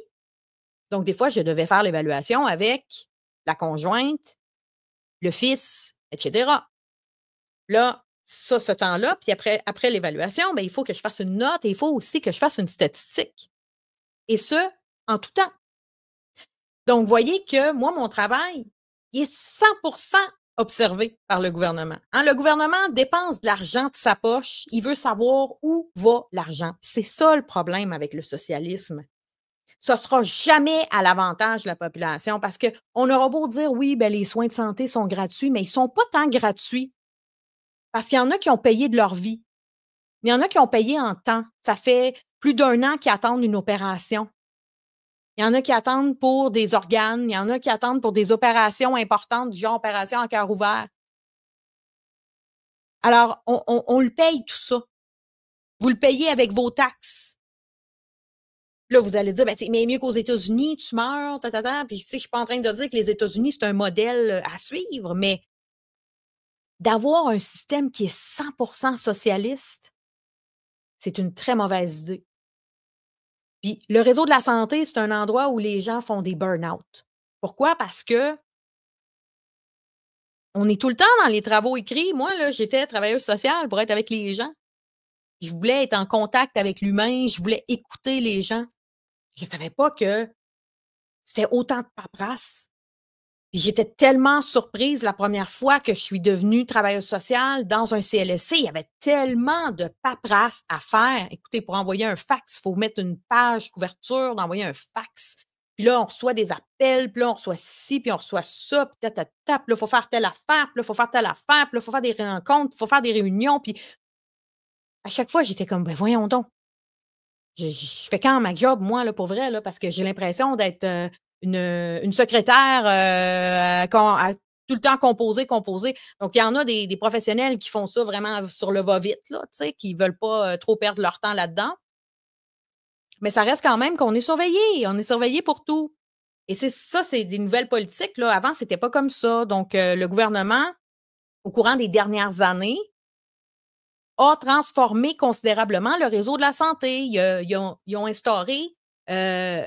Donc, des fois, je devais faire l'évaluation avec la conjointe, le fils, etc. Là, ça, ce temps-là, puis après l'évaluation, ben, il faut que je fasse une note et il faut aussi que je fasse une statistique. Et ce, en tout temps. Donc, vous voyez que moi, mon travail, il est 100% observé par le gouvernement. Le gouvernement dépense de l'argent de sa poche. Il veut savoir où va l'argent. C'est ça le problème avec le socialisme. Ça ne sera jamais à l'avantage de la population parce qu'on aura beau dire, oui, ben, les soins de santé sont gratuits, mais ils ne sont pas tant gratuits. Parce qu'il y en a qui ont payé de leur vie. Il y en a qui ont payé en temps. Ça fait plus d'1 an qu'ils attendent une opération. Il y en a qui attendent pour des organes. Il y en a qui attendent pour des opérations importantes, du genre opération à cœur ouvert. Alors, on le paye tout ça. Vous le payez avec vos taxes. Là, vous allez dire, ben, mais mieux qu'aux États-Unis, tu meurs, Puis, tu sais, je suis pas en train de dire que les États-Unis, c'est un modèle à suivre, mais d'avoir un système qui est 100% socialiste, c'est une très mauvaise idée. Puis le réseau de la santé, c'est un endroit où les gens font des burn-out. Pourquoi? Parce que on est tout le temps dans les travaux écrits. Moi, là, j'étais travailleuse sociale pour être avec les gens. Je voulais être en contact avec l'humain, je voulais écouter les gens. Je ne savais pas que c'était autant de paperasse. J'étais tellement surprise la première fois que je suis devenue travailleuse sociale dans un CLSC. Il y avait tellement de paperasse à faire. Écoutez, pour envoyer un fax, il faut mettre une page couverture, d'envoyer un fax. Puis là, on reçoit des appels, puis là, on reçoit ci, puis on reçoit ça, puis puis là, il faut faire telle affaire, puis là, il faut faire telle affaire, puis là, il faut faire des rencontres, puis il faut faire des réunions. Puis à chaque fois, j'étais comme, ben voyons donc. Je fais quand ma job, moi, là, pour vrai, là, parce que j'ai l'impression d'être une secrétaire tout le temps composer. Donc, il y en a des professionnels qui font ça vraiment sur le va-vite, là, tu sais, qui ne veulent pas trop perdre leur temps là-dedans. Mais ça reste quand même qu'on est surveillé. On est surveillé pour tout. Et c'est des nouvelles politiques, là. Avant, c'était pas comme ça. Donc, le gouvernement, au courant des dernières années, a transformé considérablement le réseau de la santé. Ils ont instauré un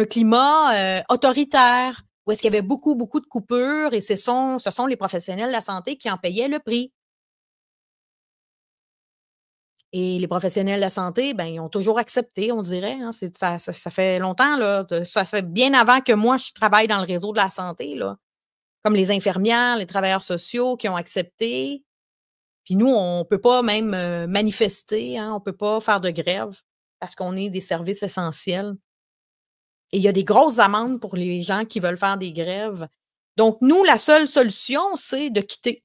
climat autoritaire où est-ce qu'il y avait beaucoup, beaucoup de coupures et ce sont les professionnels de la santé qui en payaient le prix. Et les professionnels de la santé, ben, ils ont toujours accepté, on dirait. Hein, ça fait longtemps, là, ça fait bien avant que moi, je travaille dans le réseau de la santé, là, comme les infirmières, les travailleurs sociaux qui ont accepté. Puis nous, on ne peut pas même manifester, hein, on ne peut pas faire de grève parce qu'on est des services essentiels. Et il y a des grosses amendes pour les gens qui veulent faire des grèves. Donc, nous, la seule solution, c'est de quitter.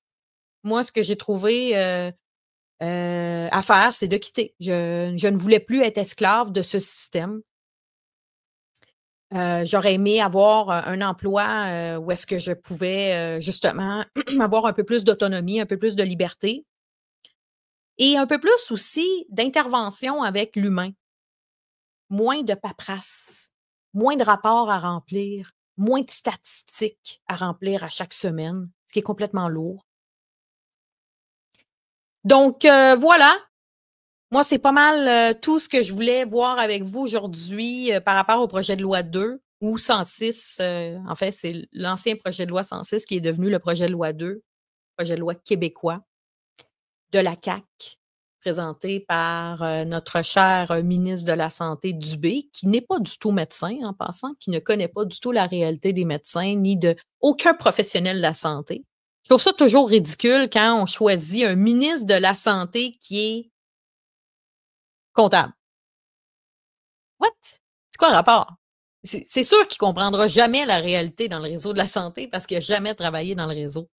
Moi, ce que j'ai trouvé à faire, c'est de quitter. Je ne voulais plus être esclave de ce système. J'aurais aimé avoir un emploi où est-ce que je pouvais justement avoir un peu plus d'autonomie, un peu plus de liberté et un peu plus aussi d'intervention avec l'humain. Moins de paperasse, moins de rapports à remplir, moins de statistiques à remplir à chaque semaine, ce qui est complètement lourd. Donc, voilà. Moi, c'est pas mal tout ce que je voulais voir avec vous aujourd'hui par rapport au projet de loi 2 ou 106. En fait, c'est l'ancien projet de loi 106 qui est devenu le projet de loi 2, projet de loi québécois de la CAQ, présenté par notre cher ministre de la Santé Dubé, qui n'est pas du tout médecin en passant, qui ne connaît pas du tout la réalité des médecins ni de aucun professionnel de la santé. Je trouve ça toujours ridicule quand on choisit un ministre de la Santé qui est comptable. What? C'est quoi le rapport? C'est sûr qu'il ne comprendra jamais la réalité dans le réseau de la santé parce qu'il n'a jamais travaillé dans le réseau.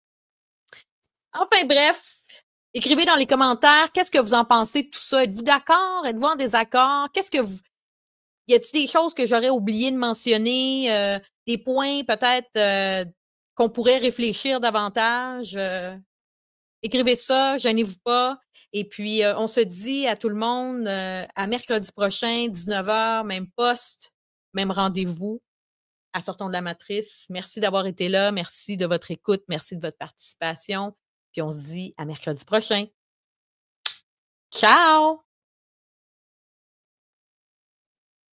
Enfin bref, écrivez dans les commentaires, qu'est-ce que vous en pensez de tout ça? Êtes-vous d'accord? Êtes-vous en désaccord? Y a-t-il des choses que j'aurais oublié de mentionner? Des points peut-être qu'on pourrait réfléchir davantage? Écrivez ça, gênez-vous pas. Et puis, on se dit à tout le monde à mercredi prochain, 19h, même poste, même rendez-vous à Sortons de la Matrice. Merci d'avoir été là. Merci de votre écoute. Merci de votre participation. Puis on se dit à mercredi prochain. Ciao!